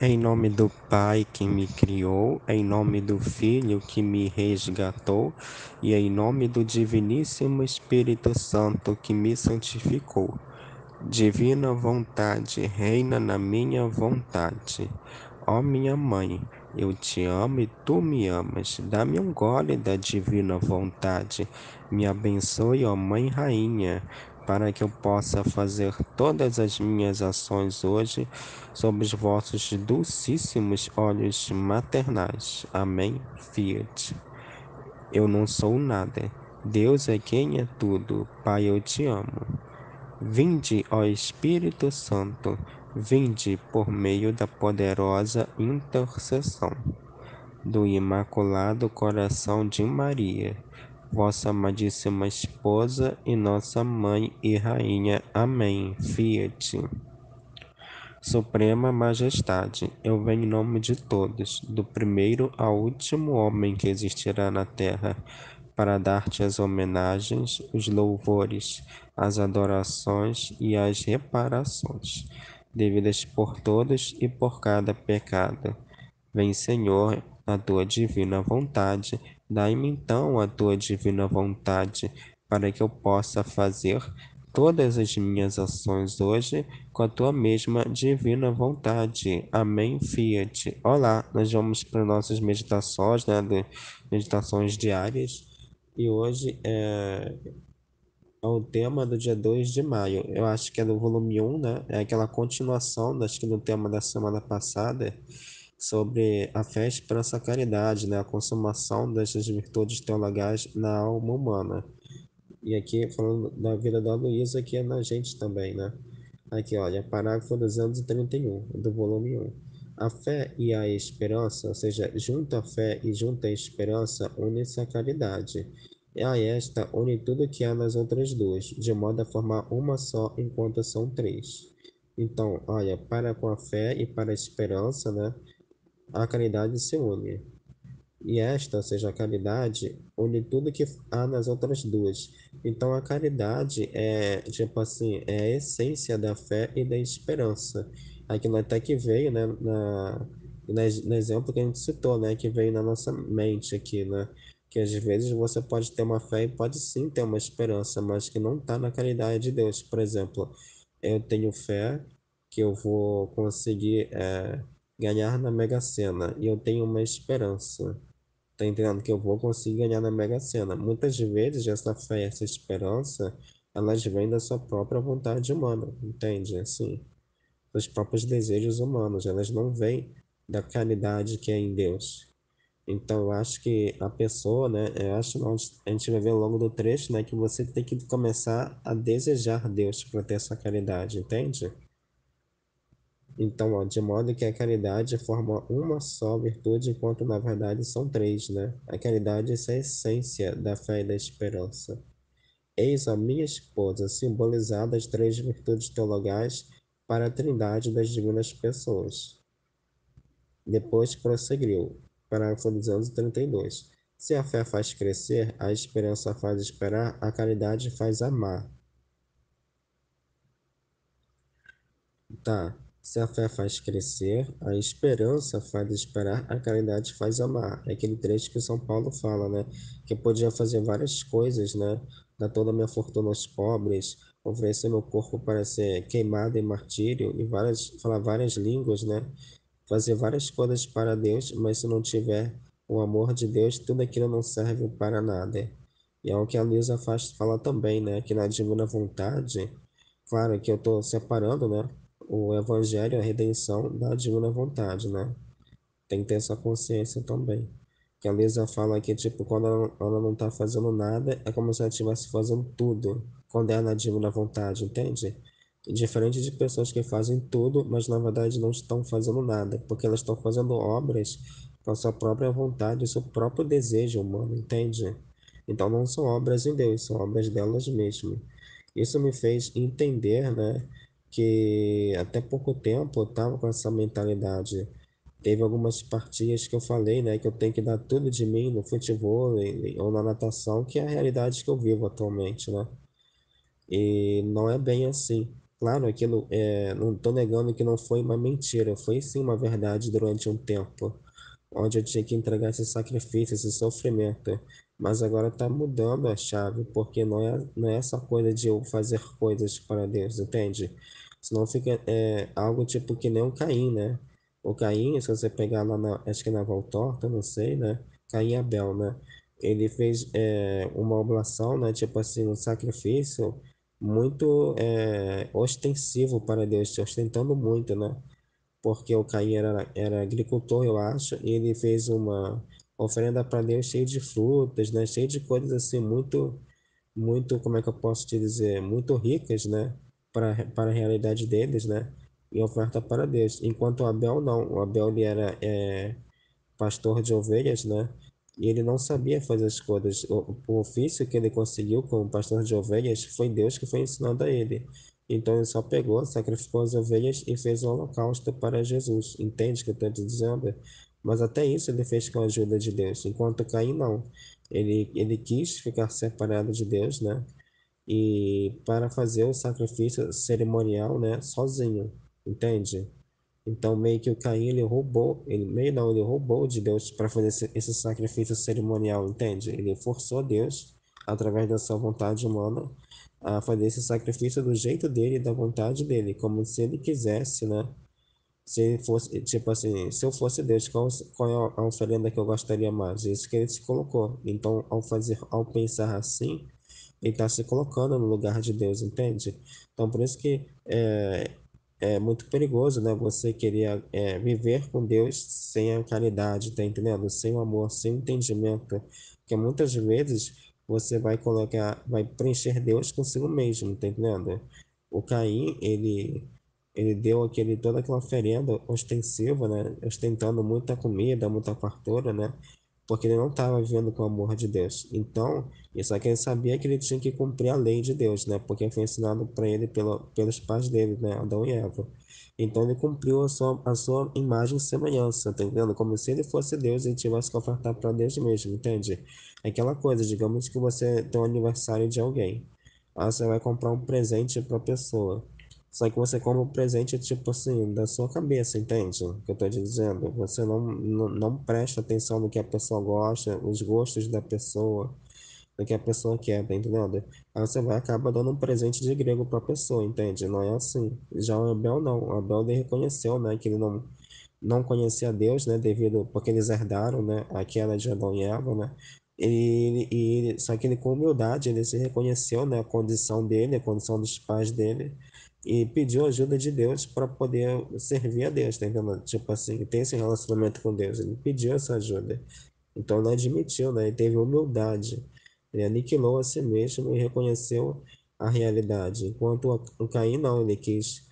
Em nome do Pai que me criou, em nome do Filho que me resgatou, e em nome do Diviníssimo Espírito Santo que me santificou. Divina vontade, reina na minha vontade. Ó minha mãe, eu te amo e tu me amas. Dá-me um gole da divina vontade. Me abençoe, ó Mãe Rainha, para que eu possa fazer todas as minhas ações hoje sob os vossos dulcíssimos olhos maternais. Amém. Fiat. Eu não sou nada. Deus é quem é tudo. Pai, eu te amo. Vinde, ó Espírito Santo, vinde por meio da poderosa intercessão do Imaculado Coração de Maria, vossa amadíssima esposa e nossa mãe e rainha. Amém. Fiat. Suprema Majestade, eu venho em nome de todos, do primeiro ao último homem que existirá na terra, para dar-te as homenagens, os louvores, as adorações e as reparações, devidas por todos e por cada pecado. Vem, Senhor, a tua divina vontade, dai-me então a tua divina vontade, para que eu possa fazer todas as minhas ações hoje com a tua mesma divina vontade. Amém, Fiat. Olá, nós vamos para nossas meditações, né, meditações diárias, e hoje é o tema do dia 2 de maio. Eu acho que é do volume 1, né? É aquela continuação, acho que do tema da semana passada, sobre a fé, esperança, caridade, né? A consumação dessas virtudes teologais na alma humana. E aqui, falando da vida da Luísa, que é na gente também, né? Aqui, olha, parágrafo 231, do volume 1. A fé e a esperança, ou seja, junto à fé e junto à esperança, une-se a caridade. E a esta une tudo que há nas outras duas, de modo a formar uma só, enquanto são três. Então, olha, para com a fé e para a esperança, né, a caridade se une. E esta, ou seja, a caridade, une tudo que há nas outras duas. Então, a caridade é, tipo assim, é a essência da fé e da esperança. Aquilo até que veio, né, no exemplo que a gente citou, né, que veio na nossa mente aqui, né, que às vezes você pode ter uma fé e pode sim ter uma esperança, mas que não está na caridade de Deus. Por exemplo, eu tenho fé que eu vou conseguir ganhar na Mega Sena, e eu tenho uma esperança. Tá entendendo que eu vou conseguir ganhar na Mega Sena. Muitas vezes essa fé, essa esperança, elas vêm da sua própria vontade humana, entende? Assim, dos próprios desejos humanos, elas não vêm da caridade que é em Deus. Então, eu acho que a pessoa, né, eu acho que a gente vai ver ao longo do trecho, né, que você tem que começar a desejar Deus para ter essa caridade, entende? Então, ó, de modo que a caridade forma uma só virtude, enquanto na verdade são três, né? A caridade é a essência da fé e da esperança. Eis a minha esposa, simbolizada as três virtudes teologais para a trindade das divinas pessoas. Depois prosseguiu, parágrafo 232. Se a fé faz crescer, a esperança faz esperar, a caridade faz amar. Tá. Se a fé faz crescer, a esperança faz esperar, a caridade faz amar. É aquele trecho que São Paulo fala, né? Que eu podia fazer várias coisas, né? Dar toda a minha fortuna aos pobres, oferecer meu corpo para ser queimado em martírio e falar várias línguas, né? Fazer várias coisas para Deus, mas se não tiver o amor de Deus, tudo aquilo não serve para nada. E é o que a Luísa fala também, né? Que na divina vontade, claro que eu estou separando, né? O evangelho, a redenção da divina vontade, né? Tem que ter essa consciência também. Que a Lisa fala que, tipo, quando ela não tá fazendo nada, é como se ela estivesse fazendo tudo, quando é na divina vontade, entende? E diferente de pessoas que fazem tudo, mas na verdade não estão fazendo nada, porque elas estão fazendo obras com a sua própria vontade, o seu próprio desejo humano, entende? Então não são obras em Deus, são obras delas mesmas. Isso me fez entender, né, que até pouco tempo eu estava com essa mentalidade. Teve algumas partidas que eu falei, né, que eu tenho que dar tudo de mim no futebol ou na natação, que é a realidade que eu vivo atualmente, né? E não é bem assim. Claro, aquilo, não estou negando que não foi uma mentira, foi sim uma verdade durante um tempo, onde eu tinha que entregar esse sacrifício, esse sofrimento. Mas agora está mudando a chave, porque não é só coisa de eu fazer coisas para Deus, entende? Senão fica algo tipo que nem o Caim, né? O Caim, se você pegar lá acho que na Voltorta, não sei, né? Caim e Abel, né? Ele fez uma oblação, né? Tipo assim, um sacrifício muito ostensivo para Deus, ostentando muito, né? Porque o Caim era agricultor, eu acho, e ele fez uma oferenda para Deus cheia de frutas, né? Cheia de coisas assim muito, como é que eu posso te dizer, muito ricas, né? Para a realidade deles, né? E oferta para Deus. Enquanto o Abel não, o Abel ele era pastor de ovelhas, né? E ele não sabia fazer as coisas. O ofício que ele conseguiu como pastor de ovelhas foi Deus que foi ensinando a ele. Então ele só pegou, sacrificou as ovelhas e fez o holocausto para Jesus. Entende o que eu estou te dizendo? Mas até isso ele fez com a ajuda de Deus. Enquanto Caim não. Ele quis ficar separado de Deus, né? E para fazer o sacrifício cerimonial, né? Sozinho. Entende? Então, meio que o Caim, ele roubou, ele meio não, ele roubou de Deus para fazer esse sacrifício cerimonial, entende? Ele forçou Deus, através da sua vontade humana, a fazer esse sacrifício do jeito dele, da vontade dele, como se ele quisesse, né? Se ele fosse, tipo assim, se eu fosse Deus, qual é a oferenda que eu gostaria mais? Isso que ele se colocou. Então, ao pensar assim, ele está se colocando no lugar de Deus, entende? Então, por isso que é muito perigoso, né? Você querer viver com Deus sem a caridade, tá entendendo? Sem o amor, sem o entendimento. Porque muitas vezes você vai preencher Deus consigo mesmo, tá entendendo? O Caim, ele deu toda aquela oferenda ostensiva, né? Ostentando muita comida, muita fartura, né? Porque ele não estava vivendo com o amor de Deus. Então, só que ele sabia que ele tinha que cumprir a lei de Deus, né? Porque foi ensinado para ele pelos pais dele, né? Adão e Eva. Então ele cumpriu a sua imagem e semelhança, tá entendendo? Como se ele fosse Deus e ele tivesse que ofertar para Deus mesmo, entende? É aquela coisa, digamos que você tem um aniversário de alguém. Aí você vai comprar um presente para a pessoa. Só que você compra um presente, tipo assim, da sua cabeça, entende? O que eu tô te dizendo? Você não presta atenção no que a pessoa gosta, os gostos da pessoa, do que a pessoa quer, tá entendendo? Aí você vai acabar dando um presente de grego pra pessoa, entende? Não é assim. Já o Abel não. O Abel ele reconheceu, né, que ele não conhecia Deus, né, porque eles herdaram, né, a queda de Adão e Eva, né? Só que ele com humildade, ele se reconheceu, né, a condição dele, a condição dos pais dele, e pediu ajuda de Deus para poder servir a Deus, tá entendendo? Tipo assim, ter esse relacionamento com Deus. Ele pediu essa ajuda. Então ele admitiu, né? Ele teve humildade. Ele aniquilou a si mesmo e reconheceu a realidade. Enquanto o Caim não, ele quis,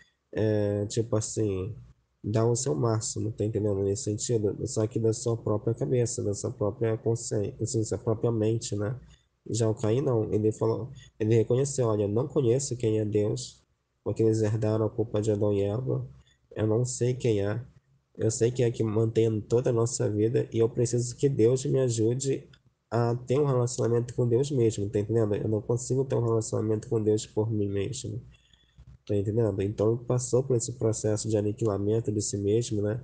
tipo assim, dar o seu máximo, tá entendendo? Nesse sentido, só que da sua própria cabeça, da sua própria consciência, assim, da sua própria mente, né? Já o Caim não, ele falou, ele reconheceu, olha, eu não conheço quem é Deus, porque eles herdaram a culpa de Adão e Eva, eu não sei quem é, eu sei que é que mantém toda a nossa vida e eu preciso que Deus me ajude a ter um relacionamento com Deus mesmo, tá entendendo? Eu não consigo ter um relacionamento com Deus por mim mesmo, tá entendendo? Então ele passou por esse processo de aniquilamento de si mesmo, né?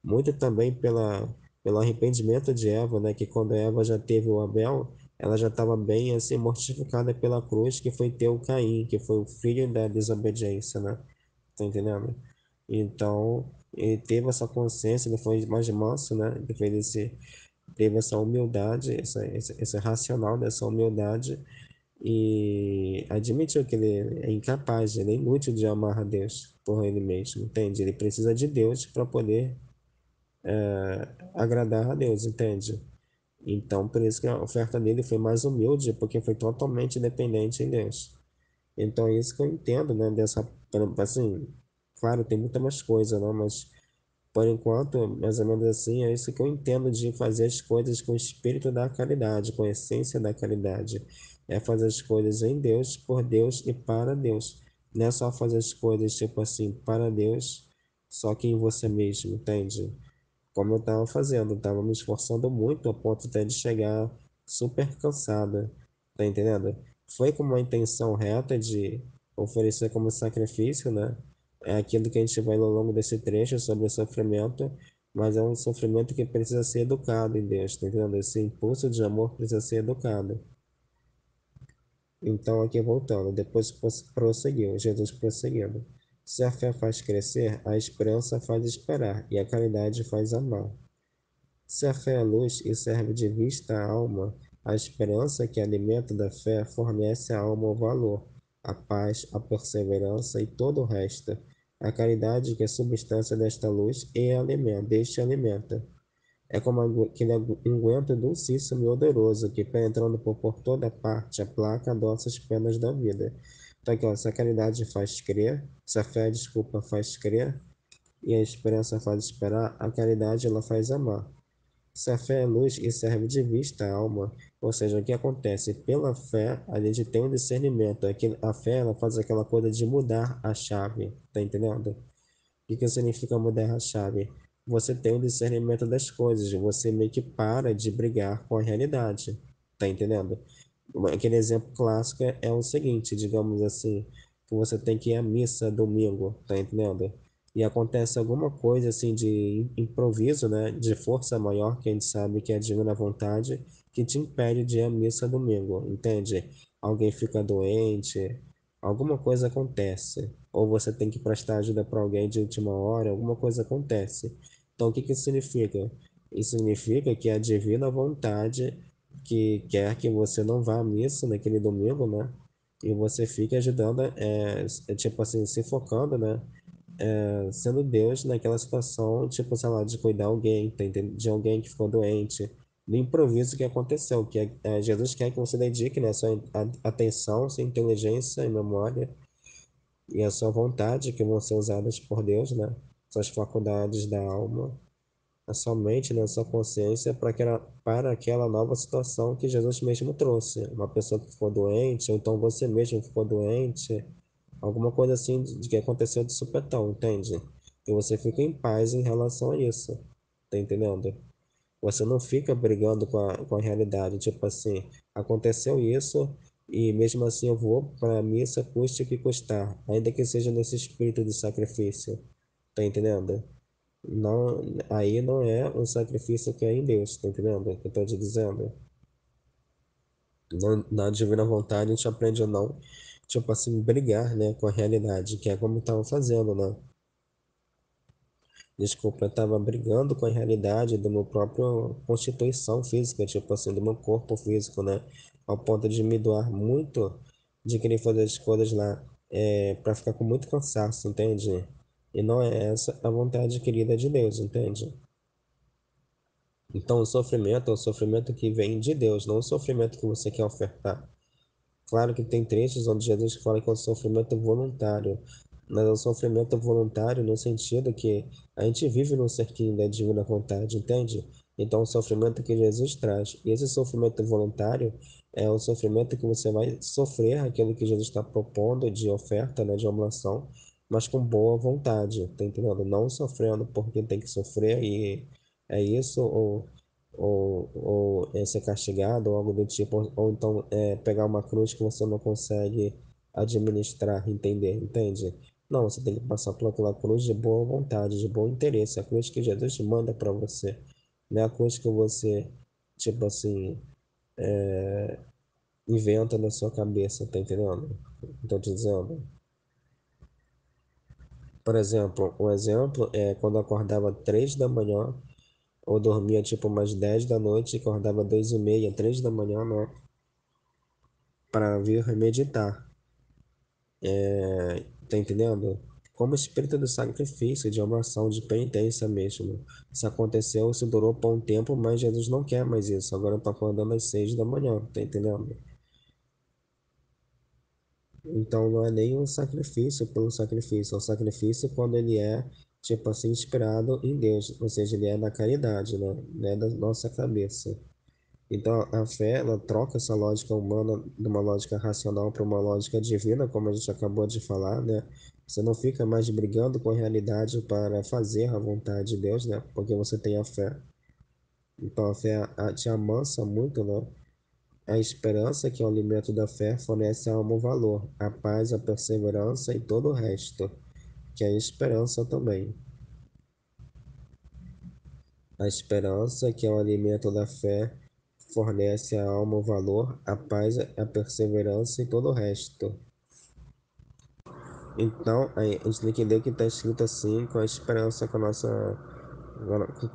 Muito também pelo arrependimento de Eva, né? Que quando Eva já teve o Abel, ela já estava bem assim mortificada pela cruz que foi ter o Caim, que foi o filho da desobediência, né? Tá entendendo? Então, ele teve essa consciência, ele foi mais manso, né? Teve essa humildade, esse racional dessa humildade e admitiu que ele é incapaz, ele é inútil de amar a Deus por ele mesmo, entende? Ele precisa de Deus para poder agradar a Deus, entende? Então, por isso que a oferta dele foi mais humilde, porque foi totalmente dependente em Deus. Então, é isso que eu entendo, né? Assim, claro, tem muita mais coisa, né? Mas por enquanto, mais ou menos assim, é isso que eu entendo de fazer as coisas com o espírito da caridade, com a essência da caridade. É fazer as coisas em Deus, por Deus e para Deus. Não é só fazer as coisas, tipo assim, para Deus, só que em você mesmo, entende? Como eu estava fazendo, estava me esforçando muito a ponto até de chegar super cansada, tá entendendo? Foi com uma intenção reta de oferecer como sacrifício, né? É aquilo que a gente vai ao longo desse trecho sobre o sofrimento, mas é um sofrimento que precisa ser educado em Deus, tá entendendo? Esse impulso de amor precisa ser educado. Então, aqui voltando, depois prosseguiu, Jesus prosseguindo. Se a fé faz crescer, a esperança faz esperar, e a caridade faz amar. Se a fé é luz e serve de vista à alma, a esperança que alimenta da fé fornece à alma o valor, a paz, a perseverança e todo o resto. A caridade que é substância desta luz e alimenta, deste alimenta. É como aquele unguento dulcíssimo e odoroso que, penetrando por toda parte, aplaca doces penas da vida. Então, aqui, ó, se a caridade faz crer, se a fé, desculpa, faz crer, e a esperança faz esperar, a caridade ela faz amar. Se a fé é luz e serve de vista à alma, ou seja, o que acontece? Pela fé, a gente tem um discernimento. A fé ela faz aquela coisa de mudar a chave, tá entendendo? O que significa mudar a chave? Você tem o discernimento das coisas, você meio que para de brigar com a realidade, tá entendendo? Aquele exemplo clássico é o seguinte, digamos assim, que você tem que ir à missa domingo, tá entendendo? E acontece alguma coisa assim de improviso, né, de força maior, que a gente sabe que é a divina vontade, que te impede de ir à missa domingo, entende? Alguém fica doente, alguma coisa acontece, ou você tem que prestar ajuda para alguém de última hora, alguma coisa acontece. Então, o que que isso significa? Isso significa que a divina vontade que quer que você não vá à missa naquele domingo, né? E você fique ajudando, tipo assim, se focando, né? Sendo Deus naquela situação, tipo, sei lá, de cuidar alguém, tá entendendo? De alguém que ficou doente, no improviso que aconteceu, que Jesus quer que você dedique, né, sua atenção, sua inteligência e memória e a sua vontade, que vão ser usadas por Deus, né? Suas faculdades da alma, a sua mente, né, a sua consciência para aquela nova situação que Jesus mesmo trouxe. Uma pessoa que ficou doente, ou então você mesmo ficou doente, alguma coisa assim de que aconteceu de supetão, entende? E você fica em paz em relação a isso, tá entendendo? Você não fica brigando com a realidade, tipo assim, aconteceu isso e mesmo assim eu vou para a missa custe o que custar, ainda que seja nesse espírito de sacrifício, tá entendendo? Não, aí não é um sacrifício que é em Deus, tá entendendo o que eu tô te dizendo? Na divina vontade a gente aprende a não, tipo assim, brigar, né, com a realidade, que é como eu tava fazendo, né? Desculpa, eu tava brigando com a realidade do meu próprio constituição física, tipo assim, do meu corpo físico, né? Ao ponto de me doar muito, de querer fazer as coisas lá, para ficar com muito cansaço, entende? E não é essa a vontade querida de Deus, entende? Então, o sofrimento é o sofrimento que vem de Deus, não o sofrimento que você quer ofertar. Claro que tem trechos onde Jesus fala que é um sofrimento voluntário, mas é um sofrimento voluntário no sentido que a gente vive no cerquinho da divina vontade, entende? Então, o sofrimento que Jesus traz, e esse sofrimento voluntário é o sofrimento que você vai sofrer aquilo que Jesus está propondo de oferta, né, de oblação, mas com boa vontade, tá entendendo? Não sofrendo porque tem que sofrer e é isso, ou ser castigado, ou algo do tipo, ou então pegar uma cruz que você não consegue administrar, entender, entende? Não, você tem que passar por aquela cruz de boa vontade, de bom interesse, a cruz que Jesus manda para você, não é a cruz que você, tipo assim, inventa na sua cabeça, tá entendendo? Estou te dizendo. Por exemplo, um exemplo é quando eu acordava 3 da manhã, ou dormia tipo umas 10 da noite e acordava 2h30, 3 da manhã, né? Para vir meditar. Tá entendendo? Como espírito do sacrifício, de oração, de penitência mesmo. Isso aconteceu, isso durou por um tempo, mas Jesus não quer mais isso. Agora eu tô acordando às 6 da manhã, tá entendendo? Então não é nem um sacrifício pelo sacrifício, é um sacrifício quando ele é, tipo assim, inspirado em Deus, ou seja, ele é da caridade, né? Não é da nossa cabeça. Então, a fé, ela troca essa lógica humana de uma lógica racional para uma lógica divina, como a gente acabou de falar, né? Você não fica mais brigando com a realidade para fazer a vontade de Deus, né? Porque você tem a fé. Então, a fé te amansa muito, né? A esperança, que é o alimento da fé, fornece à alma o valor, a paz, a perseverança e todo o resto, que é a esperança também. A esperança, que é o alimento da fé, fornece à alma o valor, a paz, a perseverança e todo o resto. Então, a gente tem que entender que está escrito assim, com a esperança, com a nossa,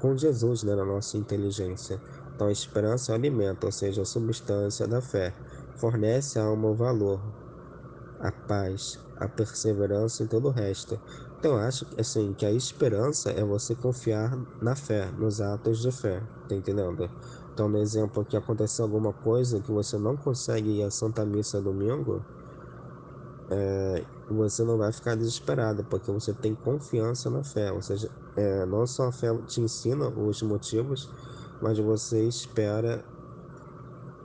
com Jesus, né, na nossa inteligência. Então, a esperança é o alimento, ou seja, a substância da fé. Fornece à alma o valor, a paz, a perseverança e todo o resto. Então, eu acho assim, que a esperança é você confiar na fé, nos atos de fé, tá entendendo? Então, no exemplo que aconteceu alguma coisa que você não consegue ir à Santa Missa domingo, você não vai ficar desesperado, porque você tem confiança na fé. Ou seja, não só a fé te ensina os motivos, mas você espera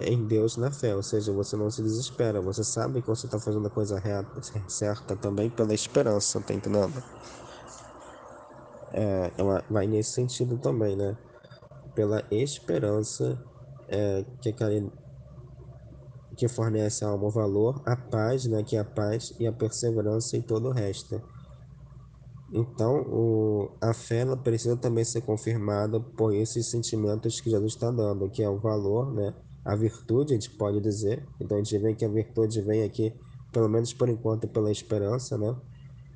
em Deus na fé. Ou seja, você não se desespera. Você sabe que você está fazendo a coisa reta, certa também pela esperança, tá entendendo? Vai nesse sentido também, né? Pela esperança que fornece a alma o valor, a paz, né? Que é a paz e a perseverança e todo o resto. Então, a fé ela precisa também ser confirmada por esses sentimentos que Jesus está dando, que é o valor, né? A virtude, a gente pode dizer. Então, a gente vê que a virtude vem aqui, pelo menos por enquanto, pela esperança, né?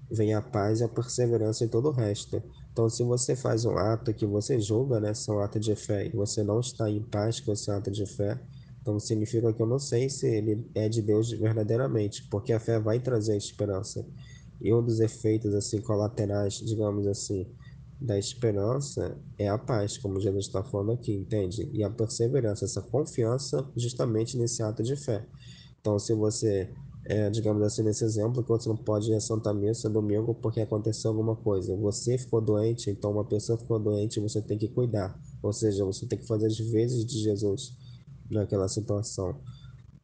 Vem a paz, a perseverança e todo o resto. Então, se você faz um ato que você julga, né, ser um ato de fé, e você não está em paz com esse ato de fé, então significa que eu não sei se ele é de Deus verdadeiramente, porque a fé vai trazer esperança. E um dos efeitos assim colaterais, digamos assim, da esperança é a paz, como Jesus está falando aqui, entende? E a perseverança, essa confiança justamente nesse ato de fé. Então, se você, digamos assim, nesse exemplo, que você não pode ir à Santa Missa domingo porque aconteceu alguma coisa. Você ficou doente, então uma pessoa ficou doente, você tem que cuidar. Ou seja, você tem que fazer as vezes de Jesus naquela situação.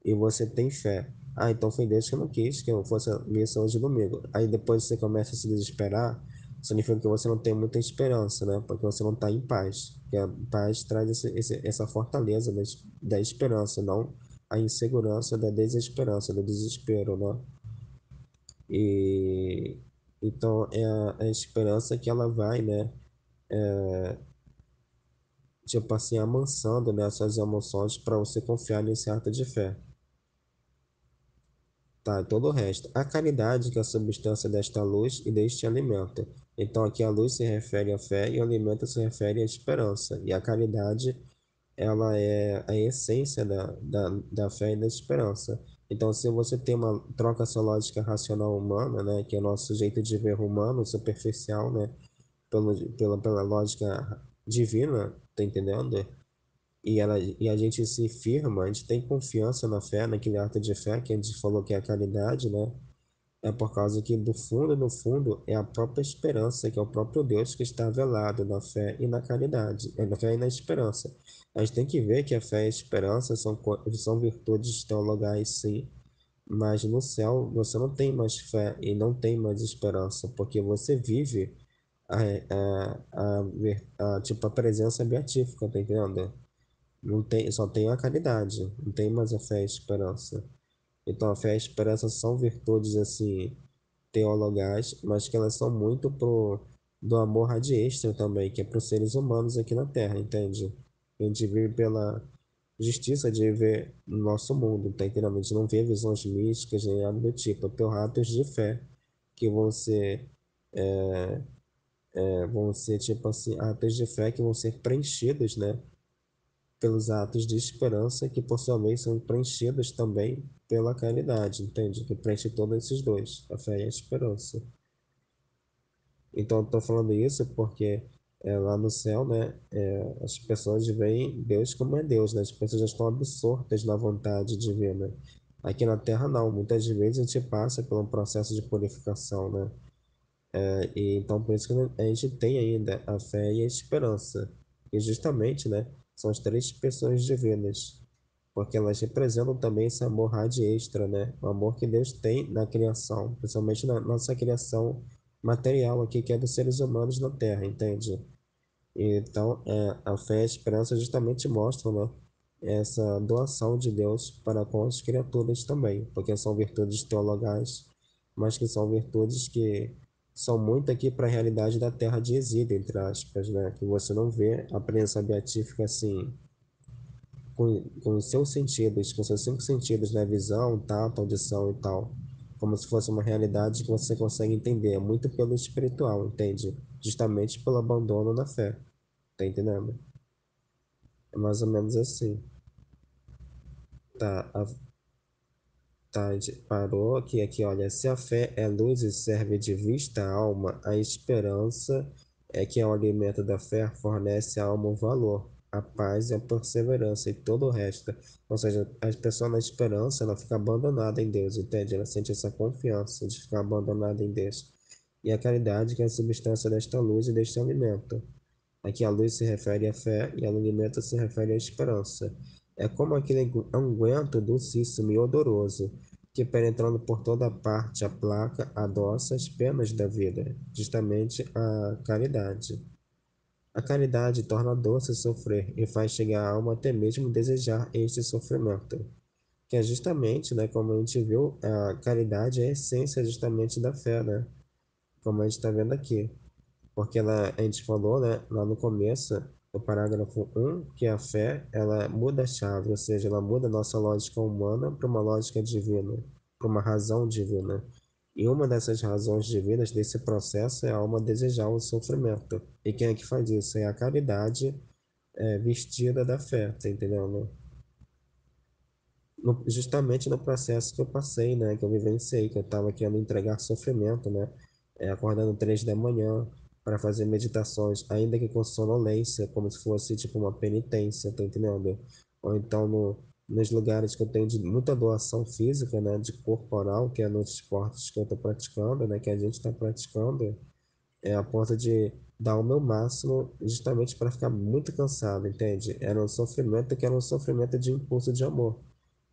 E você tem fé. Ah, então foi Deus que não quis que eu fosse à missa hoje domingo. Aí depois você começa a se desesperar, significa que você não tem muita esperança, né? Porque você não está em paz. Que a paz traz essa fortaleza da esperança, não a insegurança da desesperança, do desespero, né? E então é a esperança que ela vai, né? Tipo assim, amansando, né, suas emoções para você confiar nesse ato de fé. Tá, todo o resto. A caridade, que é a substância desta luz e deste alimento. Então, aqui a luz se refere à fé e o alimento se refere à esperança. E a caridade, ela é a essência da fé e da esperança. Então, se você tem uma troca essa lógica racional humana, né, que é o nosso jeito de ver humano, superficial, né, pela lógica divina, tá entendendo? E a gente se firma, a gente tem confiança na fé, naquele ato de fé que a gente falou que é a caridade, né? É por causa que do fundo, no fundo, é a própria esperança, que é o próprio Deus que está velado na fé e na caridade, na fé e na esperança. A gente tem que ver que a fé e a esperança são virtudes teologais, sim, mas no céu você não tem mais fé e não tem mais esperança, porque você vive tipo, a presença beatífica, tá entendendo? Não tem, só tem a caridade, não tem mais a fé e a esperança. Então, a fé e a esperança são virtudes, assim, teologais, mas que elas são muito do amor ad extra também, que é para os seres humanos aqui na Terra, entende? A gente vive pela justiça de viver no nosso mundo, tá entendendo? A gente não vê visões místicas nem nada do tipo, é por atos de fé que vão ser tipo assim, atos de fé que vão ser preenchidos, né? Pelos atos de esperança, que por sua vez são preenchidos também pela caridade, entende? Que preenche todos esses dois, a fé e a esperança. Então, eu estou falando isso porque lá no céu, né, as pessoas veem Deus como é Deus, né? As pessoas já estão absortas na vontade divina. Aqui na Terra, não. Muitas vezes a gente passa por um processo de purificação, né? E então, por isso que a gente tem ainda a fé e a esperança. E justamente, né, são as três pessoas divinas, porque elas representam também esse amor ad extra, né? O amor que Deus tem na criação, principalmente na nossa criação material aqui, que é dos seres humanos na Terra, entende? Então, a fé e a esperança justamente mostram, né? essa doação de Deus para com as criaturas também, porque são virtudes teologais, mas que são virtudes que são muito aqui para a realidade da terra de exílio, entre aspas, né? Que você não vê a presença beatífica assim, com os seus sentidos, com seus cinco sentidos, né? Visão, tato, audição e tal, como se fosse uma realidade que você consegue entender, é muito pelo espiritual, entende? Justamente pelo abandono na fé, tá entendendo? É mais ou menos assim. Tá, tá, a gente parou aqui, olha, se a fé é luz e serve de vista à alma, a esperança é que é o alimento da fé fornece à alma o valor, a paz e a perseverança e todo o resto. Ou seja, a pessoa na esperança, ela fica abandonada em Deus, entende? Ela sente essa confiança de ficar abandonada em Deus. E a caridade que é a substância desta luz e deste alimento. Aqui a luz se refere à fé e a alimento se refere à esperança. É como aquele unguento docíssimo e odoroso, que penetrando por toda parte aplaca, adoça as penas da vida, justamente a caridade. A caridade torna doce sofrer e faz chegar a alma até mesmo desejar este sofrimento, que é justamente, né, como a gente viu, a caridade é a essência justamente da fé, né? Como a gente está vendo aqui. Porque a gente falou, né, lá no começo, no parágrafo 1, que a fé, ela muda a chave, ou seja, ela muda a nossa lógica humana para uma lógica divina, para uma razão divina. E uma dessas razões divinas desse processo é a alma desejar o sofrimento. E quem é que faz isso? É a caridade vestida da fé, tá entendendo? Justamente no processo que eu passei, né, que eu vivenciei, que eu estava querendo entregar sofrimento, né, acordando 3 da manhã para fazer meditações, ainda que com sonolência, como se fosse tipo uma penitência, tá entendendo? Ou então nos lugares que eu tenho de muita doação física, né, de corporal, que é nos esportes que eu estou praticando, né, que a gente está praticando, é a ponto de dar o meu máximo justamente para ficar muito cansado, entende? Era um sofrimento que era um sofrimento de impulso de amor.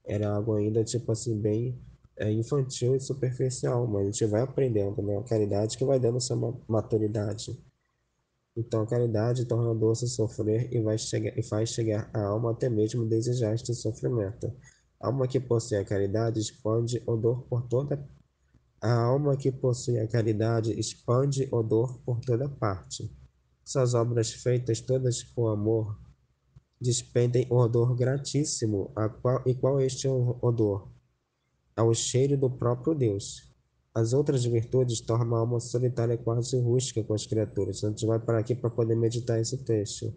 Era algo ainda, tipo assim, bem infantil e superficial, mas a gente vai aprendendo, né? A caridade que vai dando essa maturidade. Então, a caridade torna doce sofrer e faz chegar a alma até mesmo desejar este sofrimento. A alma que possui a caridade expande o dor por toda a alma que possui a caridade expande o dor por toda parte. Suas obras feitas todas com amor despendem odor gratíssimo, e qual este odor? Ao cheiro do próprio Deus. As outras virtudes tornam a alma solitária quase rústica com as criaturas. A gente vai parar aqui para poder meditar esse texto.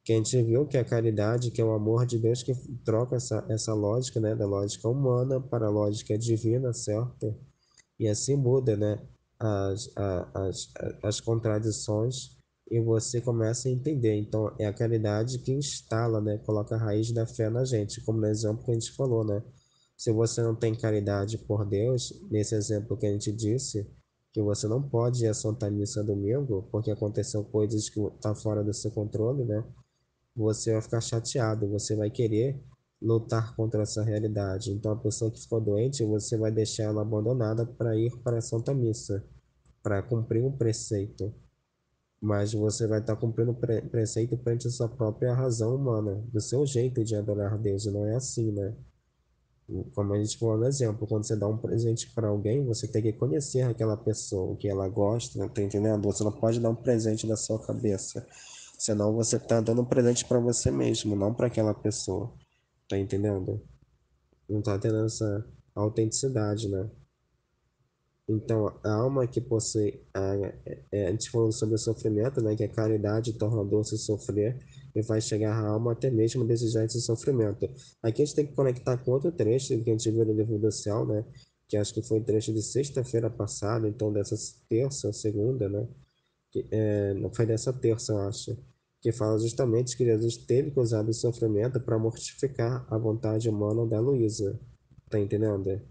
Que a gente viu que a caridade, que é o amor de Deus, que troca essa lógica, né, da lógica humana para a lógica divina, certo? E assim muda, né, as contradições e você começa a entender. Então, é a caridade que instala, né, coloca a raiz da fé na gente, como no exemplo que a gente falou, né? Se você não tem caridade por Deus, nesse exemplo que a gente disse, que você não pode ir à Santa Missa domingo, porque aconteceu coisas que tá fora do seu controle, né? Você vai ficar chateado, você vai querer lutar contra essa realidade. Então, a pessoa que ficou doente, você vai deixar ela abandonada para ir para a Santa Missa, para cumprir um preceito. Mas você vai estar cumprindo preceito perante a sua própria razão humana, do seu jeito de adorar a Deus, e não é assim, né? Como a gente falou no exemplo, quando você dá um presente para alguém, você tem que conhecer aquela pessoa, o que ela gosta, tá entendendo? Você não pode dar um presente da sua cabeça, senão você tá dando um presente para você mesmo, não para aquela pessoa, tá entendendo? Não tá tendo essa autenticidade, né? Então, a alma que possui, a gente falou sobre o sofrimento, né? Que a caridade torna doce sofrer e vai chegar a alma até mesmo a desejar esse sofrimento. Aqui a gente tem que conectar com outro trecho que a gente viu no livro do céu, né? Que acho que foi o trecho de sexta-feira passada, então dessa terça, segunda, né? Não foi dessa terça, eu acho. Que fala justamente que Jesus teve que usar do sofrimento para mortificar a vontade humana da Luísa. Tá entendendo?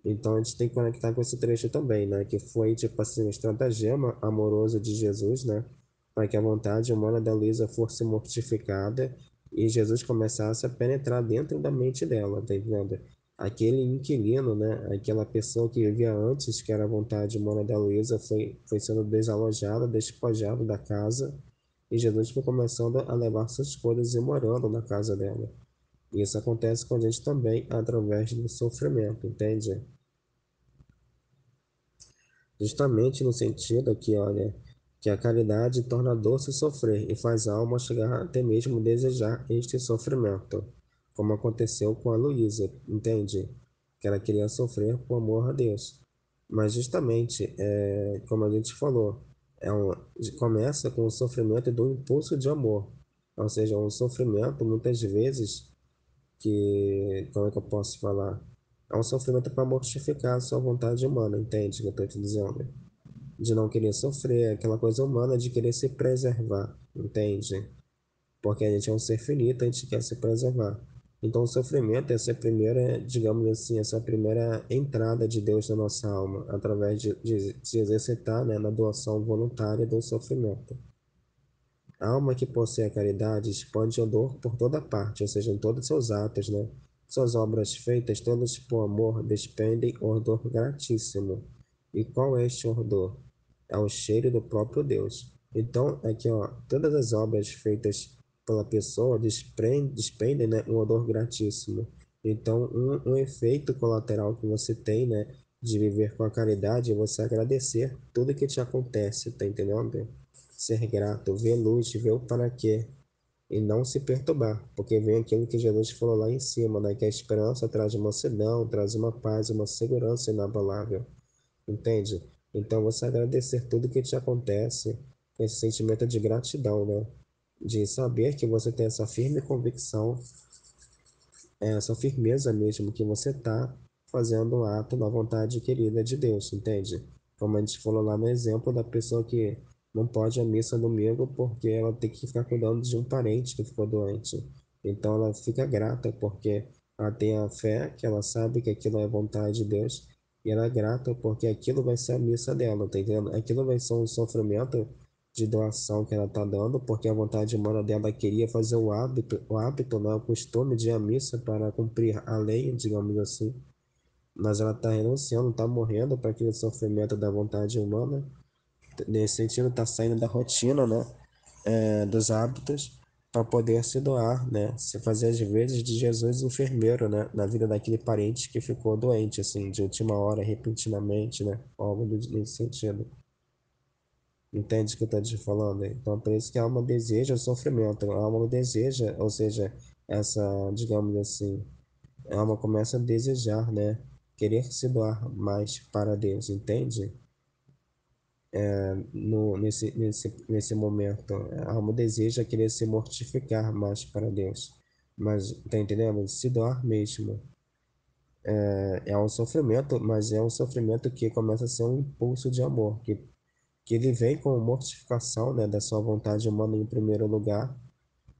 Então a gente tem que conectar com esse trecho também, né? Que foi tipo assim, um estratagema amoroso de Jesus, né? Para que a vontade humana da Luísa fosse mortificada e Jesus começasse a penetrar dentro da mente dela, tá entendendo? Aquele inquilino, né? Aquela pessoa que vivia antes, que era a vontade humana da Luísa, foi sendo desalojada, despojada da casa e Jesus foi começando a levar essas coisas e morando na casa dela. E isso acontece com a gente também através do sofrimento, entende? Justamente no sentido que, olha, que a caridade torna doce sofrer e faz a alma chegar até mesmo desejar este sofrimento, como aconteceu com a Luísa, entende? Que ela queria sofrer por amor a Deus. Mas justamente, como a gente falou, começa com o sofrimento do impulso de amor, ou seja, um sofrimento muitas vezes que, como é que eu posso falar? É um sofrimento para mortificar a sua vontade humana, entende o que eu estou te dizendo? De não querer sofrer, aquela coisa humana de querer se preservar, entende? Porque a gente é um ser finito, a gente quer se preservar. Então, o sofrimento é essa primeira, digamos assim, essa primeira entrada de Deus na nossa alma, através de se exercitar, né, na doação voluntária do sofrimento. A alma que possui a caridade expande o dor por toda parte, ou seja, em todos os seus atos, né? Suas obras feitas, todas por amor, despendem odor gratíssimo. E qual é este odor? É o cheiro do próprio Deus. Então, aqui, ó, todas as obras feitas pela pessoa despendem, né, um odor gratíssimo. Então, um efeito colateral que você tem, né, de viver com a caridade é você agradecer tudo que te acontece, tá entendendo? Ser grato, ver luz, ver o para quê e não se perturbar, porque vem aquilo que Jesus falou lá em cima, né? Que a esperança traz uma mansidão, traz uma paz, uma segurança inabalável, entende? Então você agradecer tudo que te acontece, esse sentimento de gratidão, né? De saber que você tem essa firme convicção, essa firmeza mesmo que você está fazendo o ato na vontade querida de Deus, entende? Como a gente falou lá no exemplo da pessoa que não pode ir à missa domingo porque ela tem que ficar cuidando de um parente que ficou doente. Então ela fica grata porque ela tem a fé, que ela sabe que aquilo é vontade de Deus, e ela é grata porque aquilo vai ser a missa dela, tá entendendo? Aquilo vai ser um sofrimento de doação que ela está dando, porque a vontade humana dela queria fazer o hábito, né, o costume de ir à missa para cumprir a lei, digamos assim, mas ela está renunciando, está morrendo para aquele sofrimento da vontade humana, nesse sentido está saindo da rotina, né, dos hábitos, para poder se doar, né, se fazer às vezes de Jesus enfermeiro, né, na vida daquele parente que ficou doente, assim, de última hora, repentinamente, né, algo nesse sentido. Entende o que eu estou te falando? Então, por isso que a alma deseja o sofrimento. A alma deseja, ou seja, essa, digamos assim, a alma começa a desejar, né? Querer se doar mais para Deus, entende? No, nesse momento, a alma deseja querer se mortificar mais para Deus. Mas, tá entendendo? Se doar mesmo. É um sofrimento, mas é um sofrimento que começa a ser um impulso de amor, que ele vem com mortificação, né, da sua vontade humana em primeiro lugar,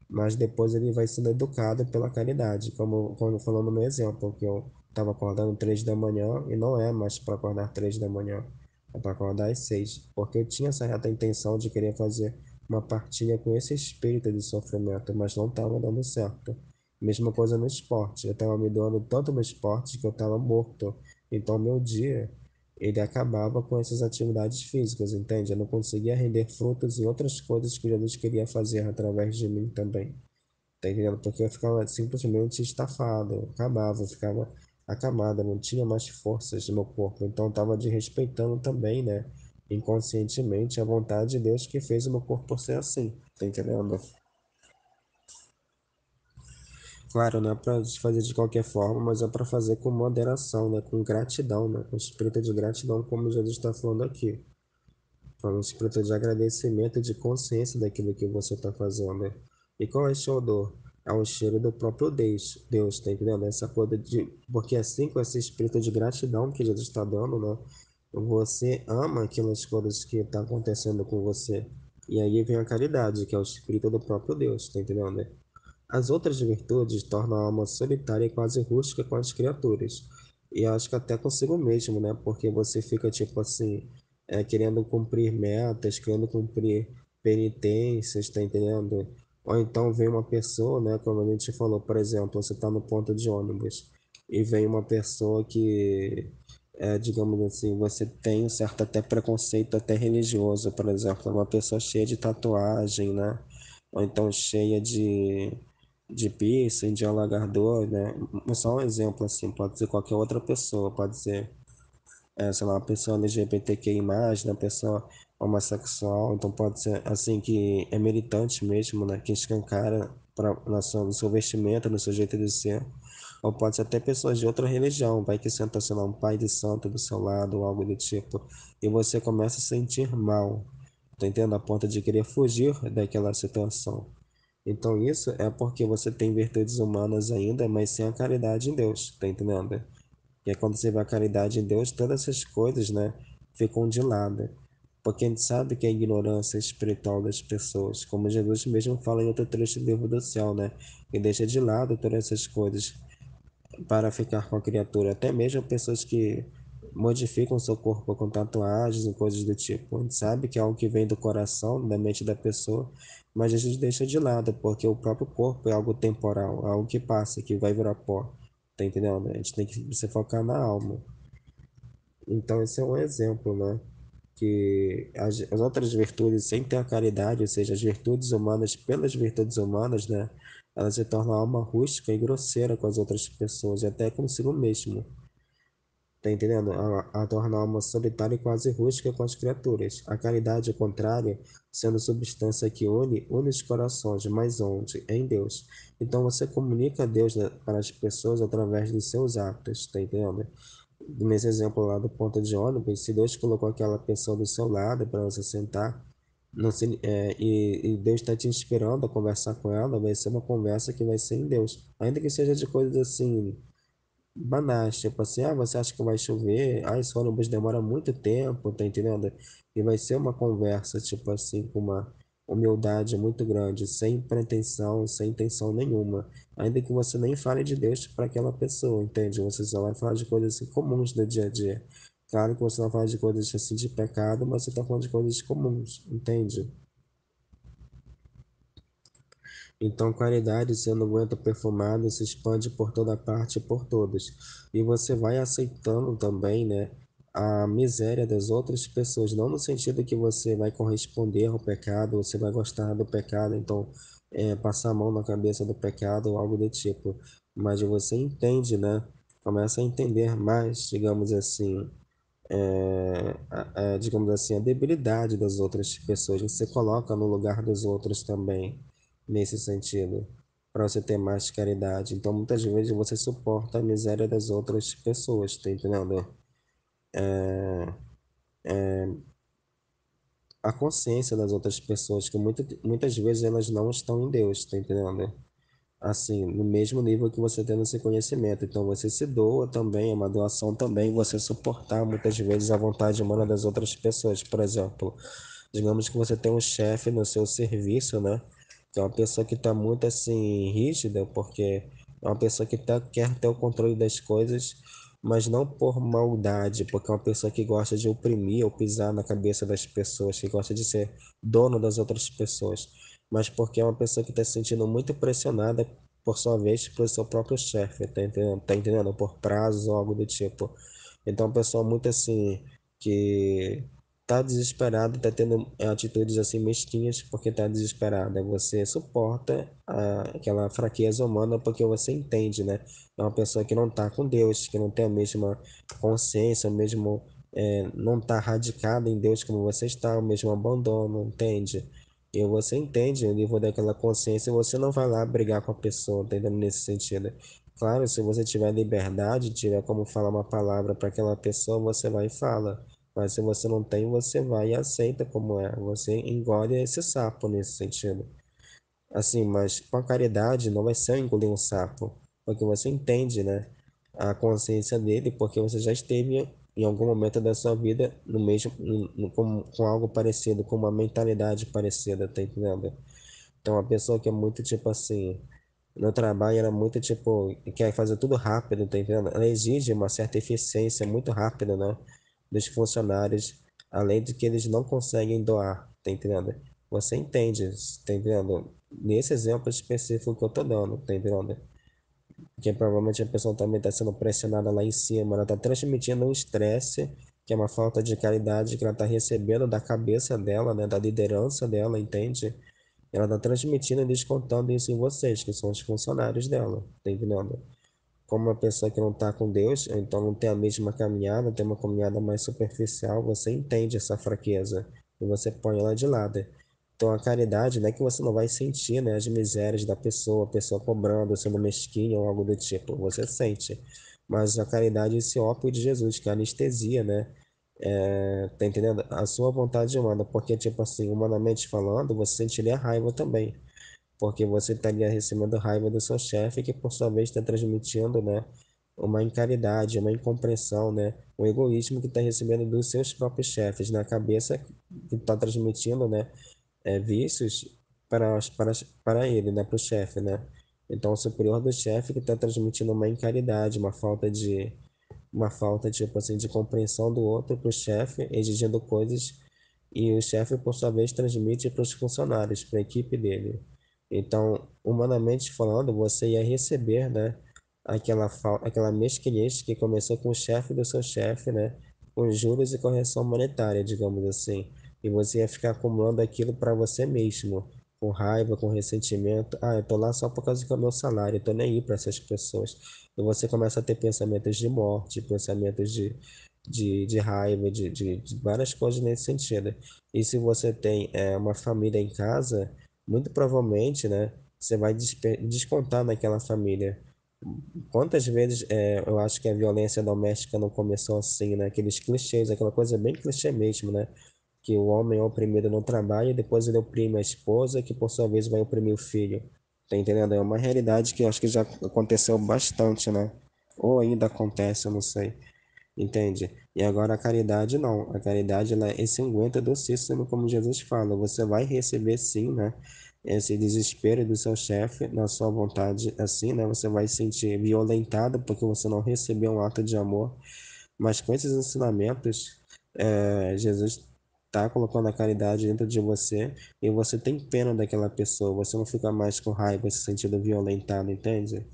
mas depois ele vai sendo educado pela caridade, como falando no meu exemplo, que eu estava acordando 3 da manhã e não é mais para acordar 3 da manhã, é para acordar às 6, porque eu tinha essa reta intenção de querer fazer uma partilha com esse espírito de sofrimento, mas não estava dando certo. Mesma coisa no esporte, eu estava me doando tanto no esporte que eu estava morto, então meu dia ele acabava com essas atividades físicas, entende? Eu não conseguia render frutos em outras coisas que Jesus queria fazer através de mim também, tá entendendo? Porque eu ficava simplesmente estafado, eu acabava, eu ficava acamado, não tinha mais forças no meu corpo, então eu estava desrespeitando também, né? Inconscientemente a vontade de Deus que fez o meu corpo ser assim, tá entendendo? Claro, não é para fazer de qualquer forma, mas é para fazer com moderação, né? Com gratidão, né? Com espírito de gratidão, como Jesus está falando aqui. Para um espírito de agradecimento e de consciência daquilo que você está fazendo. E qual é esse odor? É o cheiro do próprio Deus, tá entendendo? Essa coisa de. Porque assim, com esse espírito de gratidão que Jesus está dando, né? Você ama aquelas coisas que estão acontecendo com você. E aí vem a caridade, que é o espírito do próprio Deus, tá entendendo? As outras virtudes tornam a alma solitária e quase rústica com as criaturas. E acho que até consigo mesmo, né? Porque você fica, tipo assim, querendo cumprir metas, querendo cumprir penitências, tá entendendo? Ou então vem uma pessoa, né? Como a gente falou, por exemplo, você está no ponto de ônibus e vem uma pessoa que digamos assim, você tem um certo até preconceito até religioso, por exemplo, uma pessoa cheia de tatuagem, né? Ou então cheia de piercing, de alagador, né? Só um exemplo assim, pode ser qualquer outra pessoa, pode ser, sei lá, uma pessoa LGBTQI+, uma pessoa homossexual, então pode ser assim que é militante mesmo, né? Que escancara no seu vestimento, no seu jeito de ser. Ou pode ser até pessoas de outra religião, vai que senta, sei lá, um pai de santo do seu lado ou algo do tipo, e você começa a se sentir mal, tá entendendo? A ponto de querer fugir daquela situação. Então isso é porque você tem virtudes humanas ainda, mas sem a caridade em Deus, tá entendendo? E é quando você vê a caridade em Deus, todas essas coisas, né, ficam de lado. Porque a gente sabe que a ignorância espiritual das pessoas, como Jesus mesmo fala em outro trecho do livro do céu, né, que deixa de lado todas essas coisas para ficar com a criatura, até mesmo pessoas que modificam seu corpo com tatuagens e coisas do tipo. A gente sabe que é algo que vem do coração, da mente da pessoa, mas a gente deixa de lado, porque o próprio corpo é algo temporal, algo que passa, que vai virar pó. Tá entendendo? A gente tem que se focar na alma. Então, esse é um exemplo, né? Que as outras virtudes, sem ter a caridade, ou seja, as virtudes humanas pelas virtudes humanas, né? Elas se tornam alma rústica e grosseira com as outras pessoas, e até consigo mesmo. Tá entendendo? A torna a alma solitária e quase rústica com as criaturas. A caridade, ao contrário, sendo substância que une os corações, mas onde? Em Deus. Então você comunica Deus, né, para as pessoas através dos seus atos, tá entendendo? Nesse exemplo lá do ponto de ônibus, se Deus colocou aquela pessoa do seu lado para você sentar, não se, e Deus está te inspirando a conversar com ela, vai ser uma conversa que vai ser em Deus. Ainda que seja de coisas assim, banais, tipo assim, você acha que vai chover? Esse ônibus demora muito tempo, tá entendendo? E vai ser uma conversa, tipo assim, com uma humildade muito grande, sem pretensão, sem intenção nenhuma. Ainda que você nem fale de Deus para aquela pessoa, entende? Você só vai falar de coisas assim, comuns do dia a dia. Claro que você não fala de coisas assim de pecado, mas você está falando de coisas comuns, entende? Então, caridade, sendo aguenta perfumado, se expande por toda parte e por todos. E você vai aceitando também, né, a miséria das outras pessoas, não no sentido que você vai corresponder ao pecado, você vai gostar do pecado, então passar a mão na cabeça do pecado ou algo do tipo. Mas você entende, né? Começa a entender mais, digamos assim, digamos assim, a debilidade das outras pessoas. Você coloca no lugar dos outros também, nesse sentido, para você ter mais caridade. Então, muitas vezes você suporta a miséria das outras pessoas, tá entendendo? A consciência das outras pessoas, que muitas vezes elas não estão em Deus, tá entendendo? Assim, no mesmo nível que você tem no seu conhecimento. Então, você se doa também, é uma doação também, você suportar muitas vezes a vontade humana das outras pessoas. Por exemplo, digamos que você tem um chefe no seu serviço, né? Que é uma pessoa que está muito assim rígida, porque é uma pessoa que quer ter o controle das coisas, mas não por maldade, porque é uma pessoa que gosta de oprimir ou pisar na cabeça das pessoas, que gosta de ser dono das outras pessoas, mas porque é uma pessoa que está se sentindo muito pressionada, por sua vez, pelo seu próprio chefe, tá entendendo? Tá entendendo? Por prazos ou algo do tipo. Então, é uma pessoa muito assim que tá desesperado, tá tendo atitudes assim mesquinhas porque tá desesperada. Você suporta aquela fraqueza humana porque você entende, né? É uma pessoa que não tá com Deus, que não tem a mesma consciência, o mesmo, não tá radicada em Deus como você está, o mesmo abandono, entende? E você entende o nível daquela consciência, você não vai lá brigar com a pessoa, tá entendendo? Nesse sentido. Claro, se você tiver liberdade, tiver como falar uma palavra para aquela pessoa, você vai e fala. Mas se você não tem, você vai e aceita como é. Você engole esse sapo nesse sentido. Assim, mas com a caridade não vai ser engolir um sapo, porque você entende, né, a consciência dele, porque você já esteve em algum momento da sua vida no mesmo, com algo parecido, com uma mentalidade parecida, tá entendendo? Então, uma pessoa que é muito tipo assim, no trabalho era muito tipo, quer fazer tudo rápido, tá entendendo? Ela exige uma certa eficiência muito rápida, né? Dos funcionários, além de que eles não conseguem doar, tá entendendo? Você entende, tá entendendo? Nesse exemplo específico que eu tô dando, tá entendendo? Porque provavelmente a pessoa também está sendo pressionada lá em cima, ela está transmitindo um estresse, que é uma falta de caridade que ela está recebendo da cabeça dela, né, da liderança dela, entende? Ela está transmitindo e descontando isso em vocês, que são os funcionários dela, tá entendendo? Como uma pessoa que não está com Deus, então não tem a mesma caminhada, tem uma caminhada mais superficial, você entende essa fraqueza e você põe ela de lado. Então a caridade não é que você não vai sentir, né, as misérias da pessoa, a pessoa cobrando, sendo mesquinha ou algo do tipo, você sente. Mas a caridade é esse ópio de Jesus, que é anestesia, né? Tá entendendo? A sua vontade humana, porque, tipo assim, humanamente falando, você sentiria raiva também porque você estaria recebendo raiva do seu chefe, que por sua vez está transmitindo, né, uma incaridade, uma incompreensão, né, um egoísmo que está recebendo dos seus próprios chefes na cabeça, que está transmitindo, né, vícios para ele, né, para o chefe, né. Então, o superior do chefe que está transmitindo uma incaridade, uma falta, tipo assim, de compreensão do outro para o chefe, exigindo coisas, e o chefe, por sua vez, transmite para os funcionários, para a equipe dele. Então, humanamente falando, você ia receber, né, aquela mesquinhez que começou com o chefe do seu chefe, né, com juros e correção monetária, digamos assim. E você ia ficar acumulando aquilo para você mesmo, com raiva, com ressentimento. Ah, eu tô lá só por causa do meu salário, eu tô nem aí para essas pessoas. E você começa a ter pensamentos de morte, pensamentos de raiva, de várias coisas nesse sentido. E se você tem uma família em casa, muito provavelmente, né, você vai descontar naquela família. Quantas vezes eu acho que a violência doméstica não começou assim, né? Aqueles clichês, aquela coisa bem clichê mesmo, né? Que o homem é oprimido no trabalho e depois ele oprime a esposa, que por sua vez vai oprimir o filho. Tá entendendo? É uma realidade que eu acho que já aconteceu bastante, né? Ou ainda acontece, eu não sei. Entende? E agora a caridade não. A caridade ela é exsanguenta do sistema, como Jesus fala. Você vai receber sim, né? Esse desespero do seu chefe na sua vontade, assim, né? Você vai se sentir violentado porque você não recebeu um ato de amor. Mas com esses ensinamentos, Jesus está colocando a caridade dentro de você e você tem pena daquela pessoa. Você não fica mais com raiva, se sentindo violentado, entende?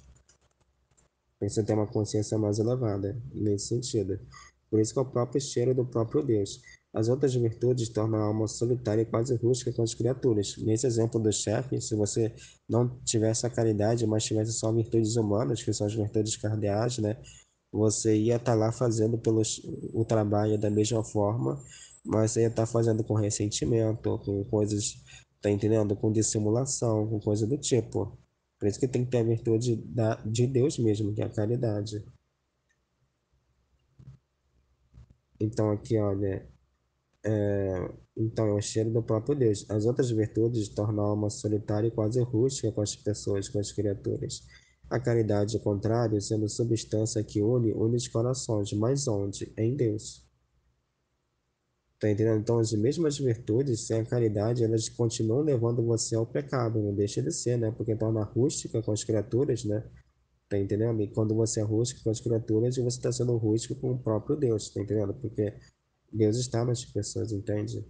Você tem uma consciência mais elevada nesse sentido. Por isso que é o próprio cheiro do próprio Deus. As outras virtudes tornam a alma solitária e quase rústica com as criaturas. Nesse exemplo do chefe, se você não tivesse a caridade, mas tivesse só virtudes humanas, que são as virtudes cardeais, né? Você ia estar lá fazendo o trabalho da mesma forma, mas você ia estar fazendo com ressentimento, com coisas, tá entendendo? Com dissimulação, com coisa do tipo. Por isso que tem que ter a virtude de Deus mesmo, que é a caridade. Então, aqui, olha, então é o cheiro do próprio Deus. As outras virtudes tornam a alma solitária e quase rústica com as pessoas, com as criaturas. A caridade, ao contrário, sendo substância que une os corações, mas onde? Em Deus. Tá entendendo? Então, as mesmas virtudes, sem a caridade, elas continuam levando você ao pecado, não deixa de ser, né? Porque torna rústica com as criaturas, né? Tá entendendo? E quando você é rústico com as criaturas, você está sendo rústico com o próprio Deus, tá entendendo? Porque Deus está nas pessoas, entende?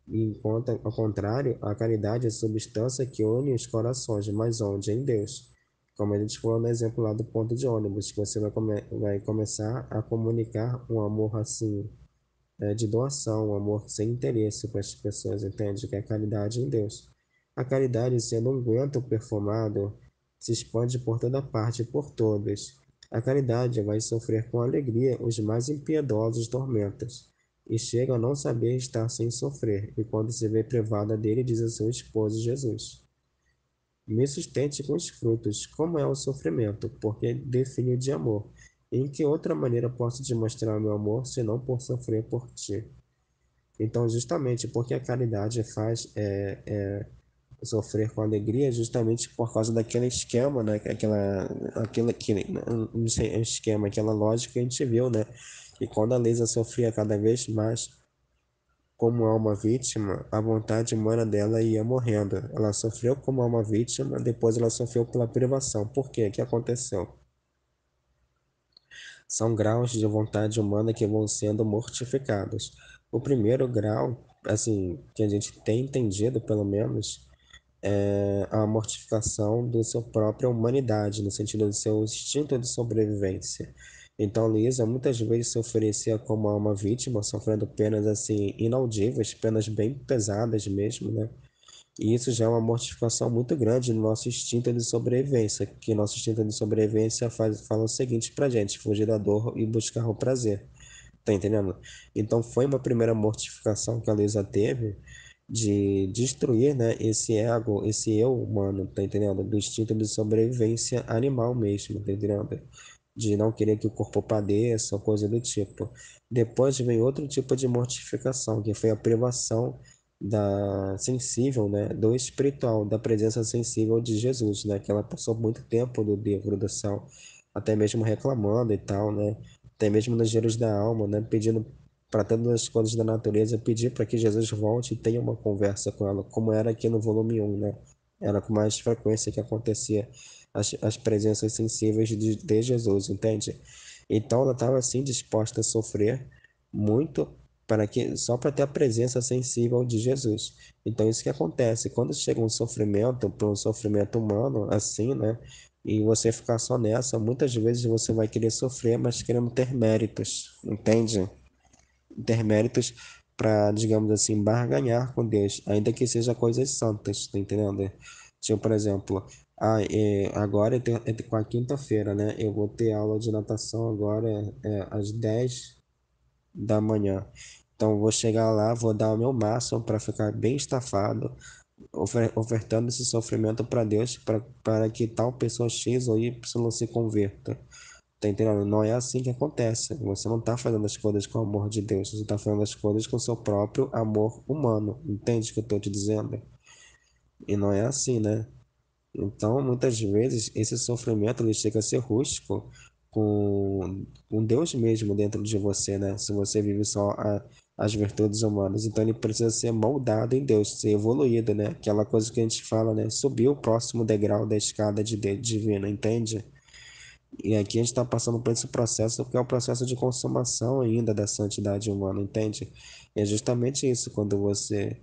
E enquanto, ao contrário, a caridade é a substância que une os corações, mas onde? Em Deus. Como a gente falou no exemplo lá do ponto de ônibus, que você vai começar a comunicar um amor assim, de doação, um amor sem interesse para as pessoas, entende? Que é a caridade em Deus. A caridade, sendo um unguento perfumado, se expande por toda parte e por todos. A caridade vai sofrer com alegria os mais impiedosos tormentos, e chega a não saber estar sem sofrer, e quando se vê privada dele, diz a seu esposo Jesus: Me sustente com os frutos, como é o sofrimento, porque define de amor. Em que outra maneira posso demonstrar meu amor, senão por sofrer por ti? Então, justamente porque a caridade faz sofrer com alegria, justamente por causa daquele esquema, né? Não sei, esquema, aquela lógica que a gente viu, né? Que quando a Lisa sofria cada vez mais como alma vítima, a vontade humana dela ia morrendo. Ela sofreu como alma vítima, depois ela sofreu pela privação. Por quê? O que aconteceu? São graus de vontade humana que vão sendo mortificados. O primeiro grau, assim, que a gente tem entendido, pelo menos, a mortificação da sua própria humanidade, no sentido do seu instinto de sobrevivência. Então, Luísa muitas vezes se oferecia como uma vítima, sofrendo penas assim inaudíveis, penas bem pesadas mesmo, né? E isso já é uma mortificação muito grande no nosso instinto de sobrevivência, que nosso instinto de sobrevivência fala o seguinte pra gente: fugir da dor e buscar o prazer. Tá entendendo? Então foi uma primeira mortificação que a Luísa teve de destruir, né, esse ego, esse eu humano, tá entendendo? Do instinto de sobrevivência animal mesmo, tá entendendo? De não querer que o corpo padeça, ou coisa do tipo. Depois vem outro tipo de mortificação, que foi a privação da sensível, né, do espiritual, da presença sensível de Jesus, né, que ela passou muito tempo do livro do céu, até mesmo reclamando e tal, né, até mesmo nos giros da alma, né, pedindo para todas as coisas da natureza, pedir para que Jesus volte e tenha uma conversa com ela, como era aqui no volume 1, né? Era com mais frequência que acontecia as presenças sensíveis de Jesus, entende? Então ela estava assim disposta a sofrer muito para que só para ter a presença sensível de Jesus. Então isso que acontece, quando chega um sofrimento, para um sofrimento humano assim, né? E você ficar só nessa, muitas vezes você vai querer sofrer, mas querendo ter méritos, entende? Ter méritos para, digamos assim, barganhar com Deus, ainda que seja coisas santas, tá entendendo? Tipo, por exemplo, agora com a quinta-feira, né? Eu vou ter aula de natação agora às 10 da manhã. Então, eu vou chegar lá, vou dar o meu máximo para ficar bem estafado, ofertando esse sofrimento para Deus, para que tal pessoa X ou Y se converta. Tá entendendo? Não é assim que acontece. Você não tá fazendo as coisas com o amor de Deus, você tá fazendo as coisas com o seu próprio amor humano. Entende o que eu tô te dizendo? E não é assim, né? Então, muitas vezes, esse sofrimento ele chega a ser rústico com Deus mesmo dentro de você, né? Se você vive só as virtudes humanas. Então, ele precisa ser moldado em Deus, ser evoluído, né? Aquela coisa que a gente fala, né? Subir o próximo degrau da escada divina, entende? E aqui a gente está passando por esse processo, que é o processo de consumação ainda da santidade humana, entende? E é justamente isso, quando você.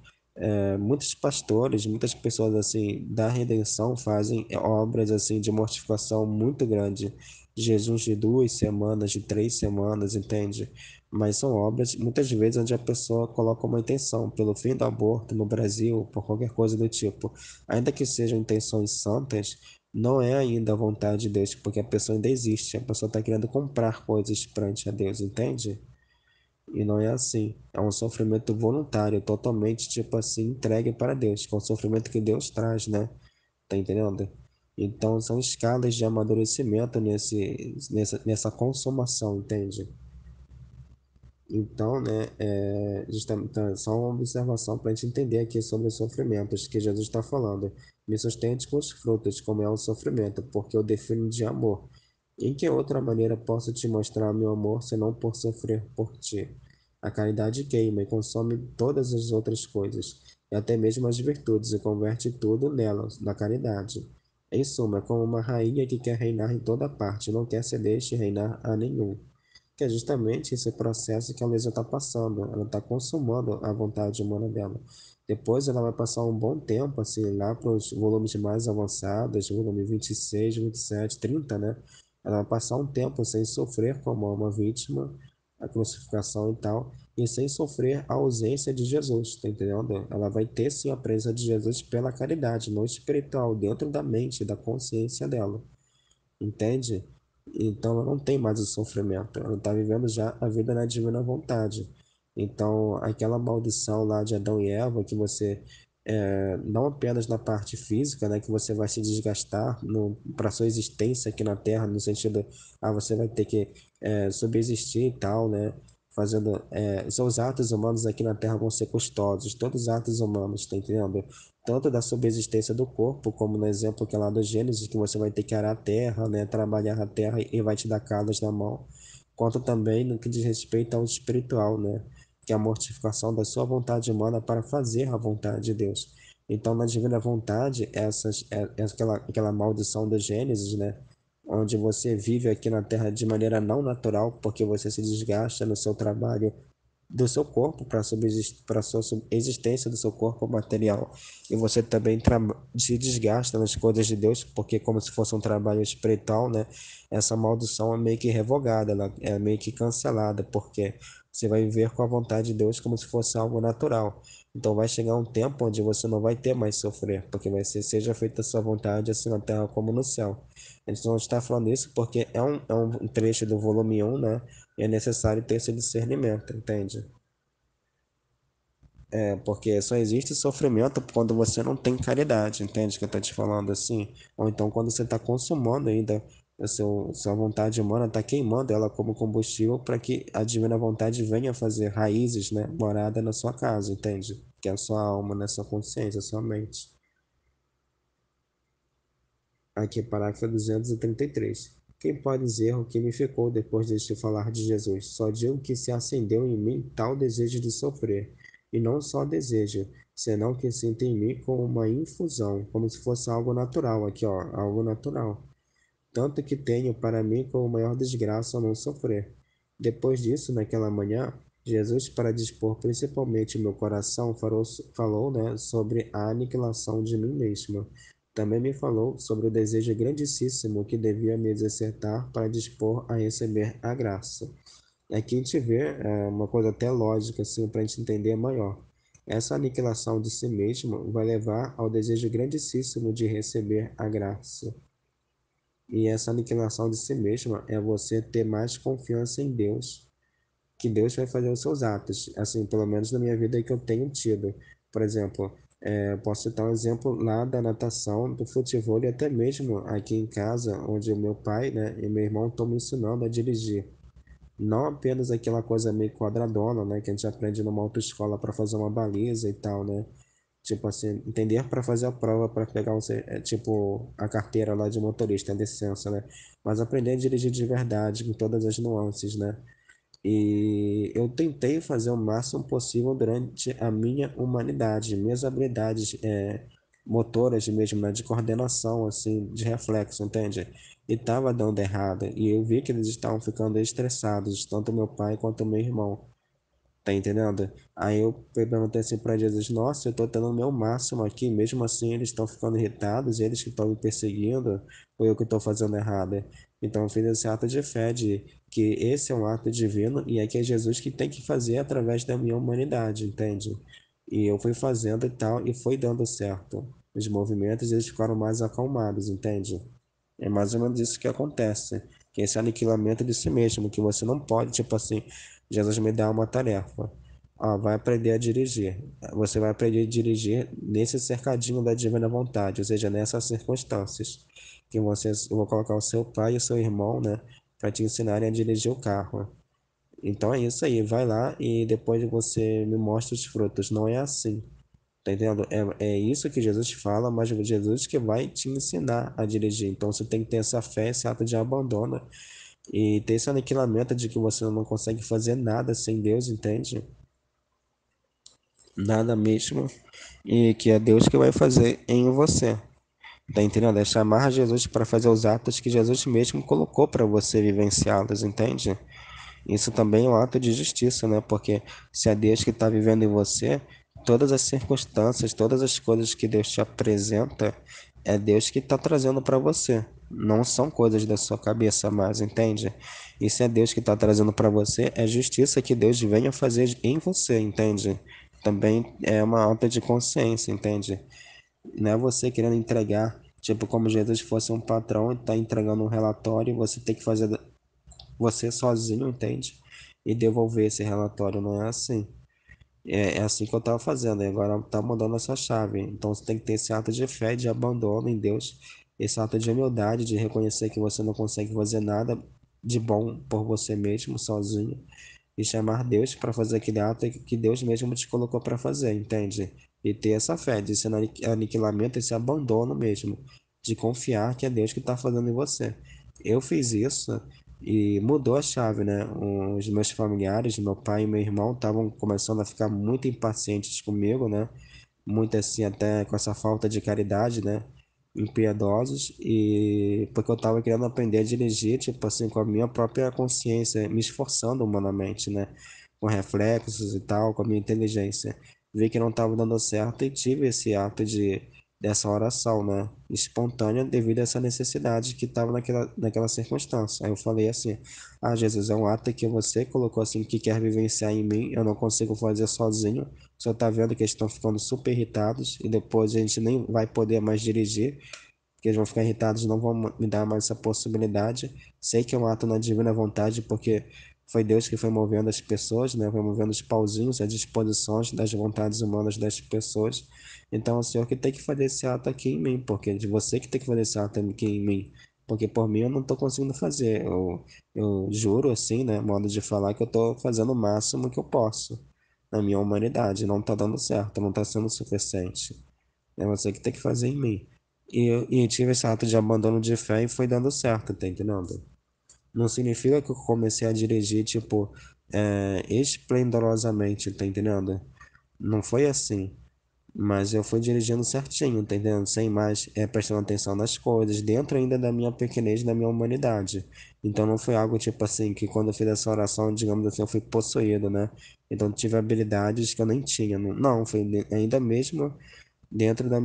Muitos pastores, muitas pessoas assim da redenção fazem obras assim de mortificação muito grande, jejuns de 2 semanas, de 3 semanas, entende? Mas são obras muitas vezes onde a pessoa coloca uma intenção pelo fim do aborto no Brasil, por qualquer coisa do tipo, ainda que sejam intenções santas, não é ainda a vontade de Deus, porque a pessoa ainda existe, a pessoa está querendo comprar coisas perante a Deus, entende? E não é assim. É um sofrimento voluntário, totalmente, tipo assim, entregue para Deus, que é um sofrimento que Deus traz, né? Tá entendendo? Então são escalas de amadurecimento nessa consumação, entende? Então, né, justamente, então, só uma observação para a gente entender aqui sobre os sofrimentos que Jesus está falando. Me sustente com os frutos, como é o sofrimento, porque eu defino de amor. Em que outra maneira posso te mostrar meu amor, senão por sofrer por ti? A caridade queima e consome todas as outras coisas, e até mesmo as virtudes, e converte tudo nelas, na caridade. Em suma, é como uma rainha que quer reinar em toda parte, não quer ceder este reinar a nenhum, que é justamente esse processo que a Luísa está passando. Ela está consumando a vontade humana dela. Depois ela vai passar um bom tempo, assim, lá para os volumes mais avançados, volume 26, 27, 30, né? Ela vai passar um tempo sem sofrer como uma vítima, a crucificação e tal, e sem sofrer a ausência de Jesus, tá entendendo? Ela vai ter sim a presença de Jesus pela caridade, no espiritual, dentro da mente, da consciência dela. Entende? Então ela não tem mais o sofrimento, ela está vivendo já a vida na divina vontade. Então, aquela maldição lá de Adão e Eva, que você, não apenas na parte física, né, que você vai se desgastar para sua existência aqui na Terra, no sentido, você vai ter que subsistir e tal, né, fazendo, seus atos humanos aqui na Terra vão ser custosos, todos os atos humanos, tá entendendo? Tanto da subsistência do corpo, como no exemplo que é lá do Gênesis, que você vai ter que arar a terra, né, trabalhar a terra e vai te dar calas na mão, quanto também no que diz respeito ao espiritual, né, que é a mortificação da sua vontade humana para fazer a vontade de Deus. Então, na divina vontade, é aquela maldição do Gênesis, né, onde você vive aqui na terra de maneira não natural, porque você se desgasta no seu trabalho do seu corpo, para a sua existência do seu corpo material. E você também se desgasta nas coisas de Deus, porque como se fosse um trabalho espiritual, né? Essa maldição é meio que revogada, ela é meio que cancelada, porque você vai viver com a vontade de Deus como se fosse algo natural. Então vai chegar um tempo onde você não vai ter mais sofrer, porque vai ser, seja feita a sua vontade, assim na terra como no céu. A gente não está falando isso porque é um trecho do volume 1, né? E é necessário ter esse discernimento, entende? É, porque só existe sofrimento quando você não tem caridade, entende que eu tô te falando assim? Ou então quando você está consumando ainda sua vontade humana, está queimando ela como combustível para que a divina vontade venha fazer raízes, né, morada na sua casa, entende? Que é a sua alma, né, sua consciência, sua mente. Aqui, parágrafo 233. Quem pode dizer o que me ficou depois de te falar de Jesus? Só digo que se acendeu em mim tal desejo de sofrer, e não só desejo, senão que sinto em mim como uma infusão, como se fosse algo natural, aqui ó, algo natural. Tanto que tenho para mim como maior desgraça não sofrer. Depois disso, naquela manhã, Jesus, para dispor principalmente meu coração, falou, né, sobre a aniquilação de mim mesmo. Também me falou sobre o desejo grandíssimo que devia me exercitar para dispor a receber a graça. Aqui a gente vê uma coisa até lógica, assim, para a gente entender maior. Essa aniquilação de si mesmo vai levar ao desejo grandíssimo de receber a graça. E essa aniquilação de si mesma é você ter mais confiança em Deus, que Deus vai fazer os seus atos. Assim, pelo menos na minha vida é que eu tenho tido. Por exemplo, posso citar um exemplo lá da natação, do futebol e até mesmo aqui em casa, onde o meu pai, né, e meu irmão estão me ensinando a dirigir. Não apenas aquela coisa meio quadradona, né, que a gente aprende numa autoescola para fazer uma baliza e tal, né? Tipo assim, entender para fazer a prova, para pegar tipo a carteira lá de motorista, a licença, né? Mas aprender a dirigir de verdade, com todas as nuances, né? E eu tentei fazer o máximo possível durante a minha humanidade, minhas habilidades motoras mesmo, né? De coordenação, assim, de reflexo, entende? E tava dando errado. E eu vi que eles estavam ficando estressados, tanto meu pai quanto meu irmão. Tá entendendo? Aí eu perguntei assim pra Jesus, nossa, eu tô dando o meu máximo aqui, mesmo assim eles estão ficando irritados, eles que estão me perseguindo, ou eu que estou fazendo errado? Então eu fiz esse ato de fé, de que esse é um ato divino e é que é Jesus que tem que fazer através da minha humanidade, entende? E eu fui fazendo e tal, e foi dando certo. Os movimentos, eles ficaram mais acalmados, entende? É mais ou menos isso que acontece, que é esse aniquilamento de si mesmo, que você não pode, tipo assim, Jesus me dá uma tarefa. Ó, vai aprender a dirigir. Você vai aprender a dirigir nesse cercadinho da divina vontade, ou seja, nessas circunstâncias. Que você, eu vou colocar o seu pai e o seu irmão, né, para te ensinarem a dirigir o carro. Então é isso aí, vai lá e depois você me mostra os frutos. Não é assim. Tá entendendo? É isso que Jesus te fala, mas Jesus que vai te ensinar a dirigir. Então você tem que ter essa fé, esse ato de abandono e ter esse aniquilamento de que você não consegue fazer nada sem Deus, entende? Nada mesmo. E que é Deus que vai fazer em você. Tá entendendo? É chamar Jesus para fazer os atos que Jesus mesmo colocou para você vivenciá-los, entende? Isso também é um ato de justiça, né? Porque se é Deus que está vivendo em você, todas as circunstâncias, todas as coisas que Deus te apresenta, é Deus que está trazendo para você. Não são coisas da sua cabeça mais, entende? E se é Deus que está trazendo para você, é justiça que Deus venha fazer em você, entende? Também é uma alta de consciência, entende? Não é você querendo entregar, tipo, como Jesus fosse um patrão e está entregando um relatório, você tem que fazer você sozinho, entende? E devolver esse relatório, não é assim. É assim que eu estava fazendo, e agora tá mudando essa chave. Então você tem que ter esse ato de fé, de abandono em Deus, esse ato de humildade, de reconhecer que você não consegue fazer nada de bom por você mesmo, sozinho, e chamar Deus para fazer aquele ato que Deus mesmo te colocou para fazer, entende? E ter essa fé, de esse aniquilamento, esse abandono mesmo, de confiar que é Deus que está fazendo em você. Eu fiz isso e mudou a chave, né? Os meus familiares, meu pai e meu irmão, estavam começando a ficar muito impacientes comigo, né? Muito assim, até com essa falta de caridade, né? Impiedosos, e porque eu estava querendo aprender a dirigir, tipo assim, com a minha própria consciência, me esforçando humanamente, né? com reflexos e tal, com a minha inteligência. Vi que não estava dando certo e tive esse ato dessa oração, né? Espontânea devido a essa necessidade que estava naquela circunstância. Aí eu falei assim: Ah, Jesus, é um ato que você colocou assim que quer vivenciar em mim, eu não consigo fazer sozinho. O senhor está vendo que eles estão ficando super irritados e depois a gente nem vai poder mais dirigir, porque eles vão ficar irritados, não vão me dar mais essa possibilidade. Sei que é um ato na divina vontade, porque foi Deus que foi movendo as pessoas, né? Foi movendo os pauzinhos, as disposições das vontades humanas das pessoas. Então, é o Senhor que tem que fazer esse ato aqui em mim, porque é de você que tem que fazer esse ato aqui em mim. Porque por mim eu não estou conseguindo fazer. Eu juro, assim, né? Modo de falar que eu estou fazendo o máximo que eu posso na minha humanidade. Não está dando certo, não está sendo suficiente. É você que tem que fazer em mim. E eu tive esse ato de abandono de fé e foi dando certo, tá entendendo? Não significa que eu comecei a dirigir, tipo, esplendorosamente, tá entendendo? Não foi assim. Mas eu fui dirigindo certinho, tá entendendo? Sem mais, prestando atenção nas coisas, dentro ainda da minha pequenez, da minha humanidade. Então não foi algo tipo assim, que quando eu fiz essa oração, digamos assim, eu fui possuído, né? Então tive habilidades que eu nem tinha. Não, foi ainda mesmo dentro da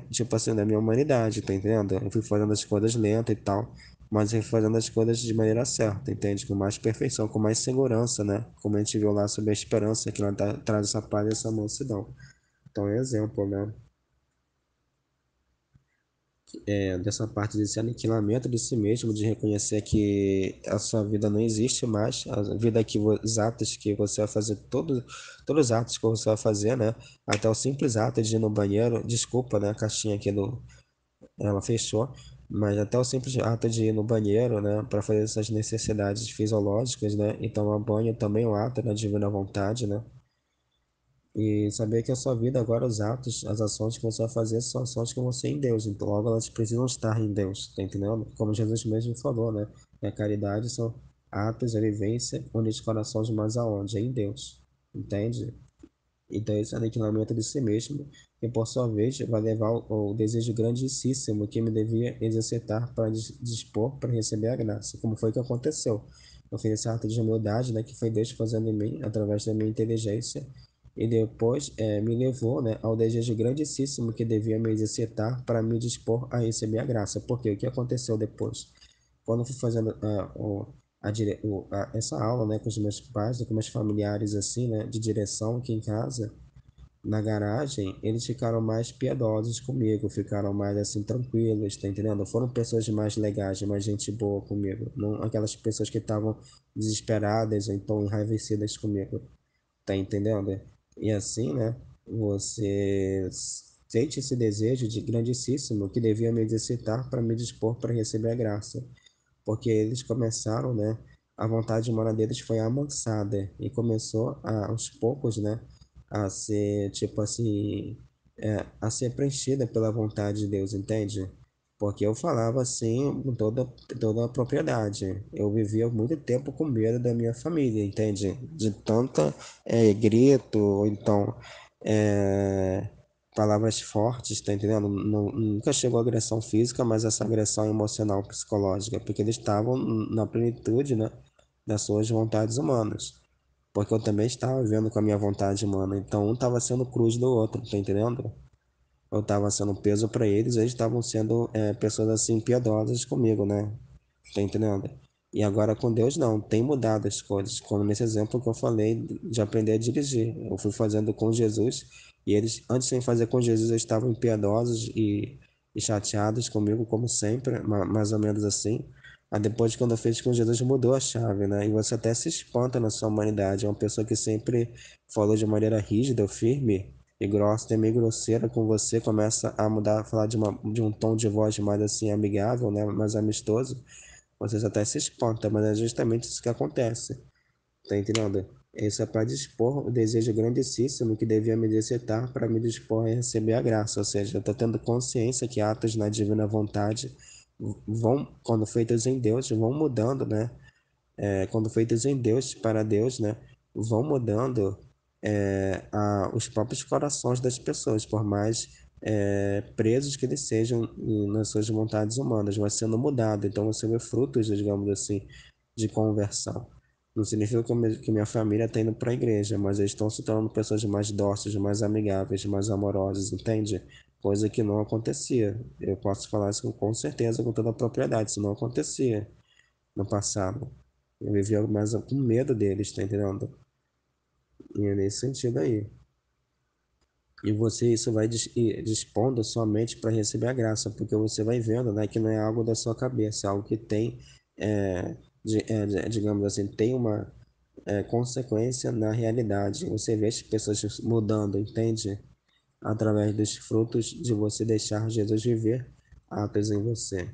tipo assim, da minha humanidade, tá entendendo? Eu fui fazendo as coisas lenta e tal, mas eu fui fazendo as coisas de maneira certa, entende? Com mais perfeição, com mais segurança, né? Como a gente viu lá sobre a esperança, que ela traz essa paz e essa mansidão. Então é exemplo, né? Dessa parte desse aniquilamento de si mesmo, de reconhecer que a sua vida não existe mais, a vida que os atos que você vai fazer, todos os atos que você vai fazer, né? Até o simples ato de ir no banheiro, desculpa, né? A caixinha aqui do, ela fechou, mas até o simples ato de ir no banheiro, né, para fazer essas necessidades fisiológicas, né, e tomar banho também é um ato da divina vontade, né, e saber que a sua vida agora, os atos, as ações que você vai fazer são ações que você em Deus, então logo elas precisam estar em Deus, tá entendendo? Como Jesus mesmo falou, né, a caridade são atos, a vivência, onde os corações mais aonde? É em Deus, entende? Então, esse aniquilamento de si mesmo, que por sua vez vai levar ao desejo grandíssimo que me devia exercitar para dispor para receber a graça, como foi que aconteceu. Eu fiz esse ato de humildade, né, que foi Deus fazendo em mim, através da minha inteligência, e depois me levou, né, ao desejo grandíssimo que devia me exercitar para me dispor a receber a graça. Porque o que aconteceu depois? Quando eu fui fazendo essa aula, né, com os meus pais, com meus familiares, assim, né, de direção aqui em casa, na garagem, eles ficaram mais piedosos comigo, ficaram mais, assim, tranquilos, tá entendendo? Foram pessoas mais legais, mais gente boa comigo, não aquelas pessoas que estavam desesperadas ou então enraivecidas comigo, tá entendendo? E assim, né, você sente esse desejo de grandíssimo que devia me exercitar para me dispor para receber a graça, porque eles começaram, né? A vontade humana deles foi amansada e começou aos poucos, né? A ser, tipo assim, a ser preenchida pela vontade de Deus, entende? Porque eu falava assim com toda a propriedade. Eu vivia muito tempo com medo da minha família, entende? De tanta grito, ou então é, palavras fortes, tá entendendo? Nunca chegou a agressão física, mas essa agressão emocional, psicológica, porque eles estavam na plenitude, né, das suas vontades humanas. Porque eu também estava vivendo com a minha vontade humana, então um estava sendo cruz do outro, tá entendendo? Eu estava sendo peso para eles estavam sendo pessoas assim piedosas comigo, né? Tá entendendo? E agora com Deus não, tem mudado as coisas, como nesse exemplo que eu falei de aprender a dirigir. Eu fui fazendo com Jesus e eles, antes de fazer com Jesus, eles estavam impiedosos e chateados comigo, como sempre, mais ou menos assim. Aí depois, quando eu fiz com Jesus, mudou a chave, né? E você até se espanta na sua humanidade. É uma pessoa que sempre falou de maneira rígida, firme e grossa, até meio grosseira com você, começa a mudar, a falar de um tom de voz mais assim amigável, né? Mais amistoso. Vocês até se espantam, mas é justamente isso que acontece. Tá entendendo? Isso é para dispor o desejo grandíssimo que devia me exercitar para me dispor a receber a graça. Ou seja, eu estou tendo consciência que atos na divina vontade vão, quando feitos em Deus, vão mudando, né? Quando feitos em Deus, para Deus, né? Vão mudando os próprios corações das pessoas, por mais presos que eles sejam nas suas vontades humanas, vai sendo mudado. Então você vê frutos, digamos assim, de conversão. Não significa que minha família está indo para a igreja, mas eles estão se tornando pessoas mais dóceis, mais amigáveis, mais amorosas, entende? Coisa que não acontecia. Eu posso falar isso com certeza, com toda a propriedade. Isso não acontecia no passado. Eu vivia mais com medo deles, tá entendendo? E é nesse sentido aí. E você, isso vai dispondo sua mente para receber a graça, porque você vai vendo, né, que não é algo da sua cabeça, é algo que tem, é, digamos assim, tem uma consequência na realidade. Você vê as pessoas mudando, entende? Através dos frutos de você deixar Jesus viver atos em você.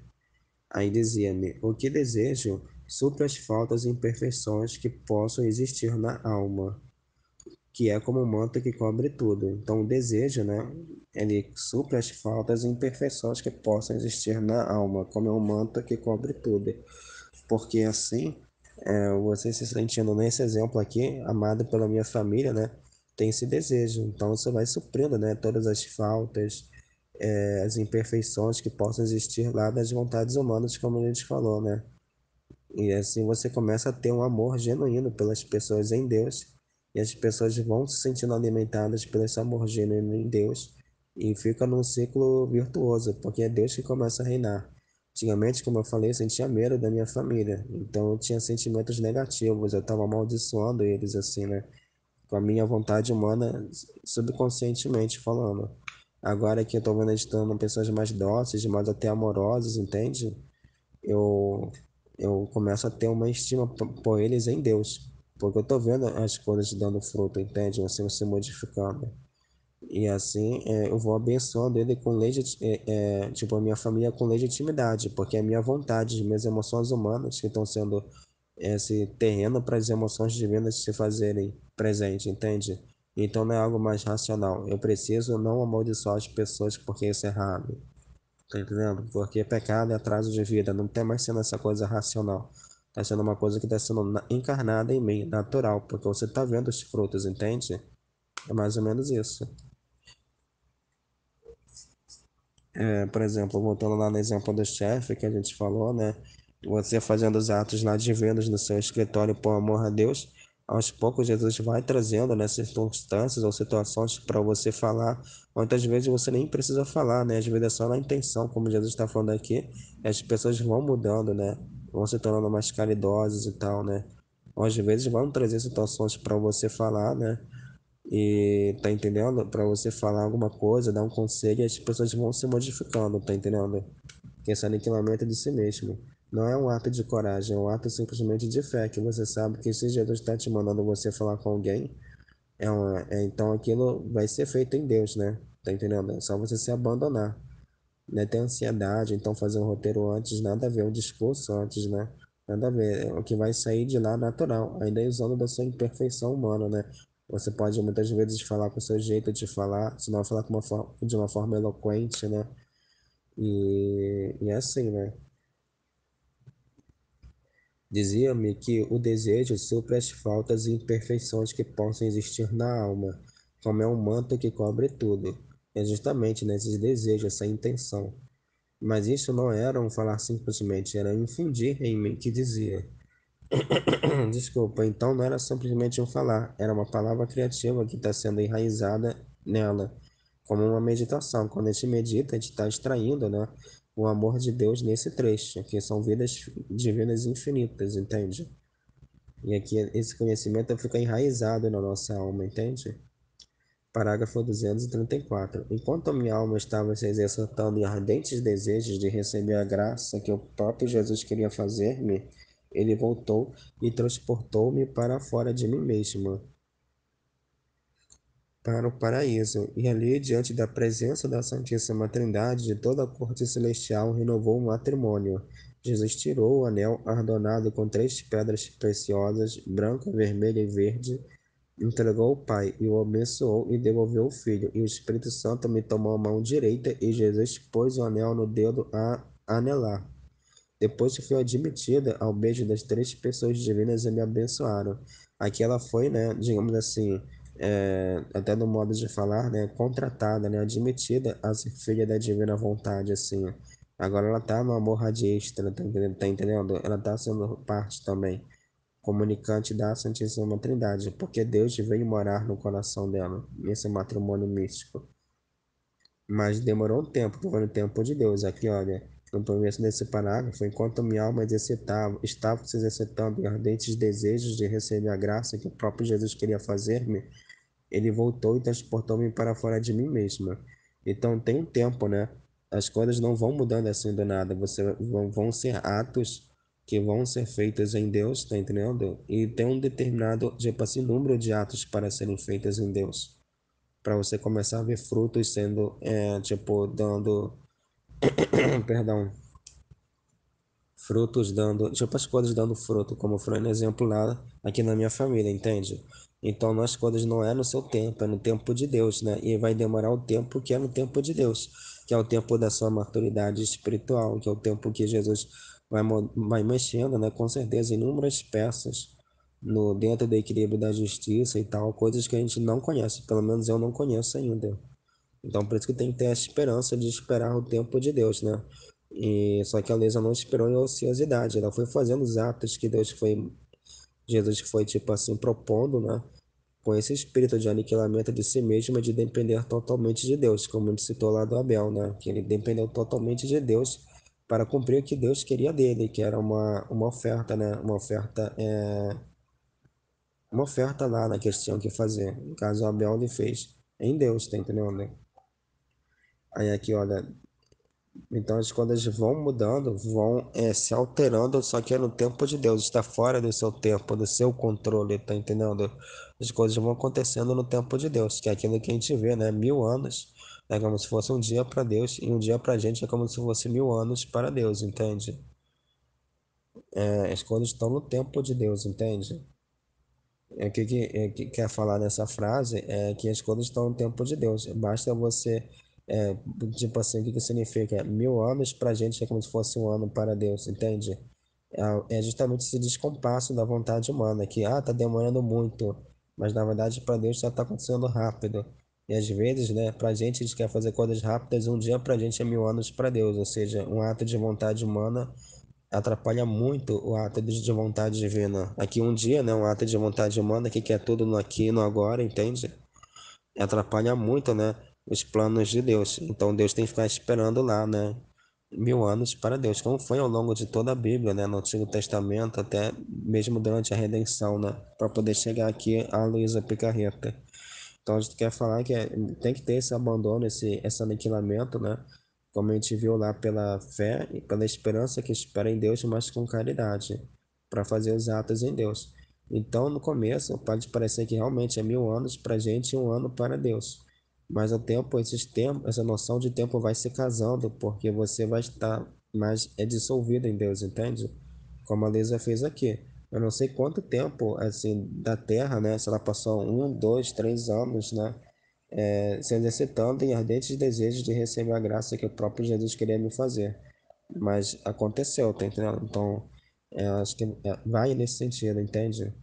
Aí dizia-me: o que desejo supra as faltas e imperfeições que possam existir na alma, que é como um manto que cobre tudo. Então, o desejo, né, ele supra as faltas e imperfeições que possam existir na alma, como é um manto que cobre tudo. Porque assim, você se sentindo nesse exemplo aqui, amado pela minha família, né, tem esse desejo. Então, isso vai suprindo, né, todas as faltas, as imperfeições que possam existir lá das vontades humanas, como a gente falou, né? E assim você começa a ter um amor genuíno pelas pessoas em Deus, e as pessoas vão se sentindo alimentadas por esse amor genuíno em Deus, e fica num ciclo virtuoso, porque é Deus que começa a reinar. Antigamente, como eu falei, eu sentia medo da minha família, então eu tinha sentimentos negativos, eu estava amaldiçoando eles, assim, né? Com a minha vontade humana, subconscientemente falando. Agora que eu estou vendo eles tornando pessoas mais dóceis, mais até amorosas, entende? eu, eu começo a ter uma estima por eles em Deus. Porque eu tô vendo as coisas dando fruto, entende? Assim, se modificando. E assim, eu vou abençoando ele com tipo, a minha família com legitimidade, porque é a minha vontade, as minhas emoções humanas que estão sendo esse terreno para as emoções divinas se fazerem presente, entende? Então não é algo mais racional. Eu preciso não amaldiçoar as pessoas porque isso é errado. Tá entendendo? Porque pecado é atraso de vida, não tem mais sendo essa coisa racional. Tá sendo uma coisa que está sendo encarnada em mim, natural, porque você tá vendo os frutos, entende? É mais ou menos isso. Por exemplo, voltando lá no exemplo do chefe que a gente falou, né? Você fazendo os atos lá divinos no seu escritório por amor a Deus, aos poucos Jesus vai trazendo, né, circunstâncias ou situações para você falar. Muitas vezes você nem precisa falar, né? Às vezes é só na intenção, como Jesus está falando aqui, e as pessoas vão mudando, né? Vão se tornando mais caridosas e tal, né? Ou às vezes vão trazer situações para você falar, né? E tá entendendo? Para você falar alguma coisa, dar um conselho, e as pessoas vão se modificando, tá entendendo? Que esse aniquilamento de si mesmo. Não é um ato de coragem, é um ato simplesmente de fé, que você sabe que se Jesus está te mandando você falar com alguém, então aquilo vai ser feito em Deus, né? Tá entendendo? É só você se abandonar, né? Ter ansiedade, então fazer um roteiro antes, nada a ver, um discurso antes, né? Nada a ver, é o que vai sair de lá natural, ainda usando da sua imperfeição humana, né? Você pode muitas vezes falar com o seu jeito de falar, se não falar de uma forma eloquente, né? E é assim, né? Dizia-me que o desejo supre as faltas e imperfeições que possam existir na alma, como é um manto que cobre tudo. É justamente nesses desejos, essa intenção. Mas isso não era um falar simplesmente, era infundir em mim que dizia. Desculpa, então não era simplesmente um falar, era uma palavra criativa que está sendo enraizada nela, como uma meditação. Quando a gente medita, a gente está extraindo, né, o amor de Deus nesse trecho, que são vidas divinas infinitas, entende? E aqui esse conhecimento fica enraizado na nossa alma, entende? Parágrafo 234. Enquanto a minha alma estava se exercitando em ardentes desejos de receber a graça que o próprio Jesus queria fazer-me, ele voltou e transportou-me para fora de mim mesmo, para o paraíso. E ali, diante da presença da Santíssima Trindade de toda a corte celestial, renovou o matrimônio. Jesus tirou o anel adornado com 3 pedras preciosas, branca, vermelha e verde, entregou ao Pai e o abençoou e devolveu o Filho. E o Espírito Santo me tomou a mão direita e Jesus pôs o anel no dedo a anelar. Depois que fui admitida ao beijo das 3 pessoas divinas e me abençoaram. Aqui ela foi, né, digamos assim, até no modo de falar, né, contratada, né, admitida a ser filha da divina vontade, assim. Agora ela tá no amor extra, tá entendendo? Ela tá sendo parte também. comunicante da Santíssima Trindade, porque Deus veio morar no coração dela, nesse matrimônio místico. Mas demorou um tempo, que foi no tempo de Deus. Aqui, olha, no começo desse parágrafo, enquanto minha alma estava se exercitando em ardentes desejos de receber a graça que o próprio Jesus queria fazer-me, ele voltou e transportou-me para fora de mim mesma. Então tem um tempo, né? As coisas não vão mudando assim do nada. Vão ser atos que vão ser feitos em Deus, tá entendendo? E tem um determinado, tipo assim, número de atos para serem feitos em Deus. Para você começar a ver frutos sendo, tipo, dando, perdão, frutos dando, tipo as coisas dando fruto, como foi no exemplo lá aqui na minha família, entende? Então, as coisas não é no seu tempo, é no tempo de Deus, né? E vai demorar o tempo que é no tempo de Deus, que é o tempo da sua maturidade espiritual, que é o tempo que Jesus vai mexendo, né? Com certeza, inúmeras peças no dentro do equilíbrio da justiça e tal, coisas que a gente não conhece, pelo menos eu não conheço ainda. Então, por isso que tem que ter a esperança de esperar o tempo de Deus, né? E só que a Luísa não esperou em ociosidade, ela foi fazendo os atos que Jesus foi tipo assim propondo, né? Com esse espírito de aniquilamento de si mesma, de depender totalmente de Deus, como ele citou lá do Abel, né? Que ele dependeu totalmente de Deus para cumprir o que Deus queria dele, que era uma oferta, né? Uma oferta lá, né? Que eles tinham que fazer. No caso, o Abel ele fez em Deus, tá entendendo? Aí aqui, olha, então as coisas vão mudando, vão se alterando, só que é no tempo de Deus, está fora do seu tempo, do seu controle, tá entendendo? As coisas vão acontecendo no tempo de Deus, que é aquilo que a gente vê, né? 1000 anos é como se fosse um dia para Deus e um dia para a gente é como se fosse 1000 anos para Deus, entende? As coisas estão no tempo de Deus, entende? O que quer falar nessa frase é que as coisas estão no tempo de Deus. Basta você, é, tipo assim, o que significa? 1000 anos para a gente é como se fosse um ano para Deus, entende? É justamente esse descompasso da vontade humana, que, tá demorando muito, mas na verdade para Deus já está acontecendo rápido. E às vezes, né, para a gente quer fazer coisas rápidas, um dia para a gente é 1000 anos para Deus, ou seja, um ato de vontade humana atrapalha muito o ato de vontade divina. Aqui um dia, né, um ato de vontade humana que quer tudo no aqui e no agora, entende? Atrapalha muito, né, os planos de Deus. Então Deus tem que ficar esperando lá, né, 1000 anos para Deus, como foi ao longo de toda a Bíblia, né, no Antigo Testamento, até mesmo durante a redenção, né, para poder chegar aqui a Luísa Picarreta. Então a gente quer falar que tem que ter esse abandono, esse aniquilamento, né? Como a gente viu lá pela fé e pela esperança que espera em Deus, mas com caridade, para fazer os atos em Deus. Então, no começo, pode parecer que realmente é 1000 anos para a gente e um ano para Deus. Mas o tempo, essa noção de tempo vai se casando, porque você vai estar mais dissolvido em Deus, entende? Como a Lisa fez aqui. Eu não sei quanto tempo, assim, da Terra, né? Se ela passou 1, 2, 3 anos, né? Se exercitando em ardentes desejos de receber a graça que o próprio Jesus queria me fazer. Mas aconteceu, tá entendendo? Então, acho que vai nesse sentido, entende?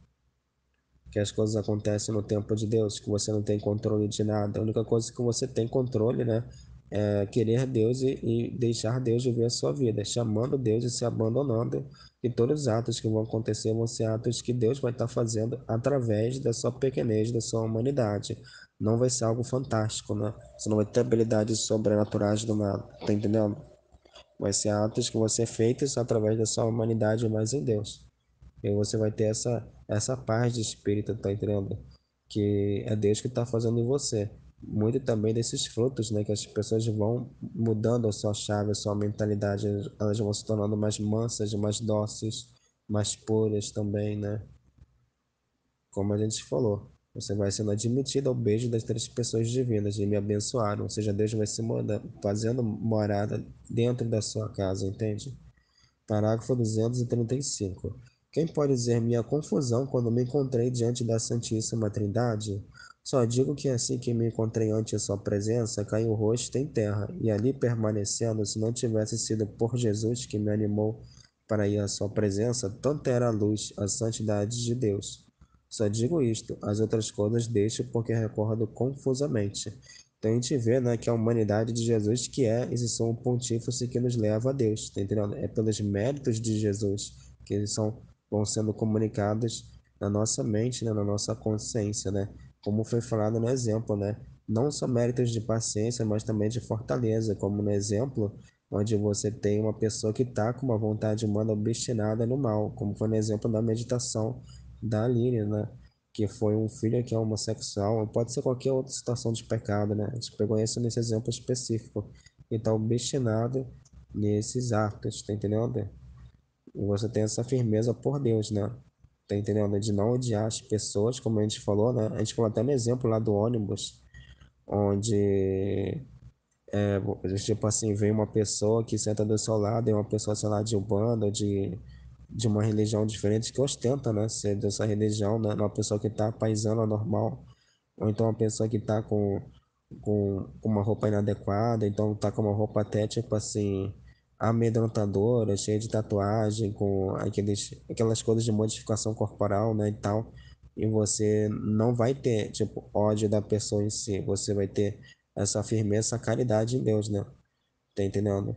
Que as coisas acontecem no tempo de Deus, que você não tem controle de nada. A única coisa que você tem controle, né, é querer Deus e deixar Deus viver a sua vida, chamando Deus e se abandonando. E todos os atos que vão acontecer vão ser atos que Deus vai estar fazendo através da sua pequenez, da sua humanidade. Não vai ser algo fantástico, né? Você não vai ter habilidades sobrenaturais do nada, tá entendendo? Vai ser atos que vão ser feitos através da sua humanidade, mas em Deus. E você vai ter essa paz de espírito, tá entendendo? Que é Deus que está fazendo em você. Muito também desses frutos, né? Que as pessoas vão mudando a sua chave, a sua mentalidade. Elas vão se tornando mais mansas, mais dóceis, mais puras também, né? Como a gente falou. Você vai sendo admitido ao beijo das 3 pessoas divinas e me abençoaram. Ou seja, Deus vai se fazendo morada dentro da sua casa, entende? Parágrafo 235. Quem pode dizer minha confusão quando me encontrei diante da Santíssima Trindade? Só digo que assim que me encontrei ante a sua presença, caí o rosto em terra, e ali permanecendo, se não tivesse sido por Jesus que me animou para ir à sua presença, tanta era a luz, a santidade de Deus. Só digo isto, as outras coisas deixo porque recordo confusamente. Então a gente vê, né, que a humanidade de Jesus que é esse sumo pontífice que nos leva a Deus, tá entendendo? É pelos méritos de Jesus que eles são vão sendo comunicadas na nossa mente, né, na nossa consciência, né? Como foi falado no exemplo, né? Não só méritos de paciência, mas também de fortaleza, como no exemplo, onde você tem uma pessoa que está com uma vontade humana obstinada no mal, como foi no exemplo da meditação da Aline, né? Que foi um filho que é homossexual, pode ser qualquer outra situação de pecado, né? A gente pegou isso nesse exemplo específico, e está obstinado nesses atos, tá entendendo? E você tem essa firmeza por Deus, né? Tá entendendo? De não odiar as pessoas, como a gente falou, né? A gente falou até no exemplo lá do ônibus, onde, tipo assim, vem uma pessoa que senta do seu lado, e uma pessoa, sei lá, de Umbanda, de uma religião diferente, que ostenta, né? Ser dessa religião, né? Uma pessoa que tá paisana normal, ou então uma pessoa que tá com uma roupa inadequada, então tá com uma roupa até tipo assim, amedrontadora, cheia de tatuagem, com aquelas coisas de modificação corporal, né, e tal. E você não vai ter, tipo, ódio da pessoa em si, você vai ter essa firmeza, essa caridade em Deus, né? Tá entendendo?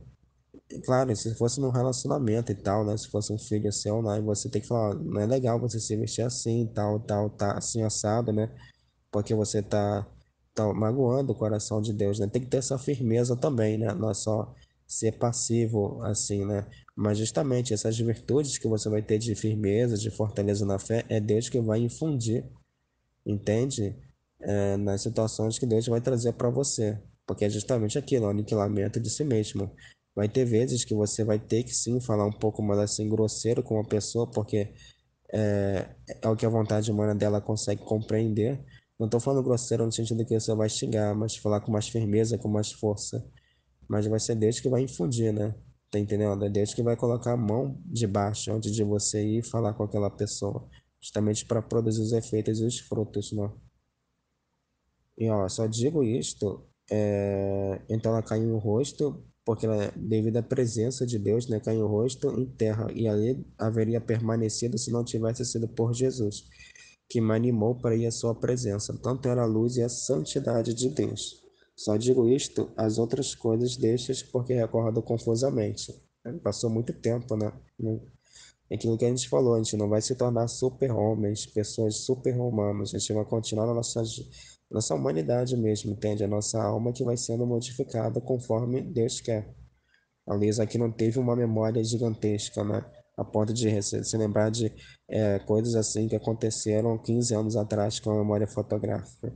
E claro, se fosse num relacionamento e tal, né? Se fosse um filho seu, né? Você tem que falar, não é legal você se vestir assim, tal, tal, tá assim assado, né? Porque você tá magoando o coração de Deus, né? Tem que ter essa firmeza também, né? Não é só ser passivo assim, né? Mas justamente essas virtudes que você vai ter de firmeza, de fortaleza na fé, é Deus que vai infundir, entende? Nas situações que Deus vai trazer para você. Porque é justamente aquilo, o aniquilamento de si mesmo. Vai ter vezes que você vai ter que sim falar um pouco mais assim grosseiro com uma pessoa, porque é o que a vontade humana dela consegue compreender. Não estou falando grosseiro no sentido que você vai xingar, mas falar com mais firmeza, com mais força. Mas vai ser Deus que vai infundir, né? Tá entendendo? É Deus que vai colocar a mão de baixo antes de você ir falar com aquela pessoa, justamente para produzir os efeitos e os frutos, né? E ó, só digo isto, então ela caiu no rosto, porque ela, devido à presença de Deus, né, caiu o rosto em terra, e ali haveria permanecido se não tivesse sido por Jesus, que me animou para ir à sua presença. Tanto era a luz e a santidade de Deus. Só digo isto, as outras coisas deixas porque recordo confusamente. Passou muito tempo, né? É aquilo que a gente falou, a gente não vai se tornar super-homens, pessoas super-humanas, a gente vai continuar na nossa humanidade mesmo, entende? A nossa alma que vai sendo modificada conforme Deus quer. A Lisa aqui não teve uma memória gigantesca, né? A ponto de se lembrar de coisas assim que aconteceram 15 anos atrás com a memória fotográfica.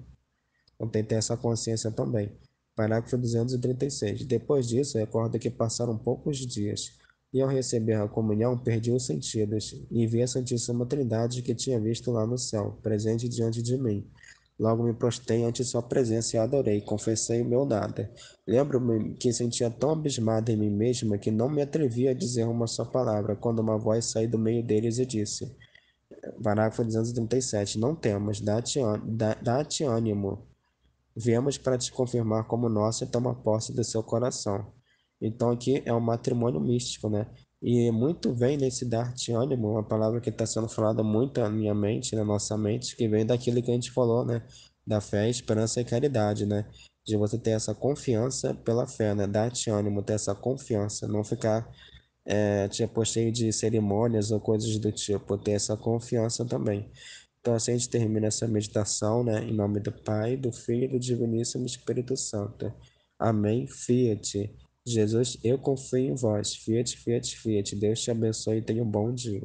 Então tem que ter essa consciência também. Parágrafo 236. Depois disso, recorda que passaram poucos dias, e ao receber a comunhão, perdi os sentidos, e vi a Santíssima Trindade que tinha visto lá no céu, presente diante de mim. Logo me prostei ante sua presença e a adorei, confessei o meu nada. Lembro-me que sentia tão abismada em mim mesma que não me atrevia a dizer uma só palavra, quando uma voz saiu do meio deles e disse, parágrafo 237, não temas, dá-te ânimo, viemos para te confirmar como nosso e toma posse do seu coração. Então aqui é um matrimônio místico, né? E muito vem nesse dar-te ânimo, uma palavra que está sendo falada muito na minha mente, na nossa mente, que vem daquilo que a gente falou, né? Da fé, esperança e caridade, né? De você ter essa confiança pela fé, né? Dar-te ânimo, ter essa confiança, não ficar tipo, cheio de cerimônias ou coisas do tipo, ter essa confiança também. Então, assim a gente termina essa meditação, né? Em nome do Pai, do Filho e do Diviníssimo Espírito Santo. Amém. Fiat. Jesus, eu confio em vós. Fiat, fiat, fiat. Deus te abençoe e tenha um bom dia.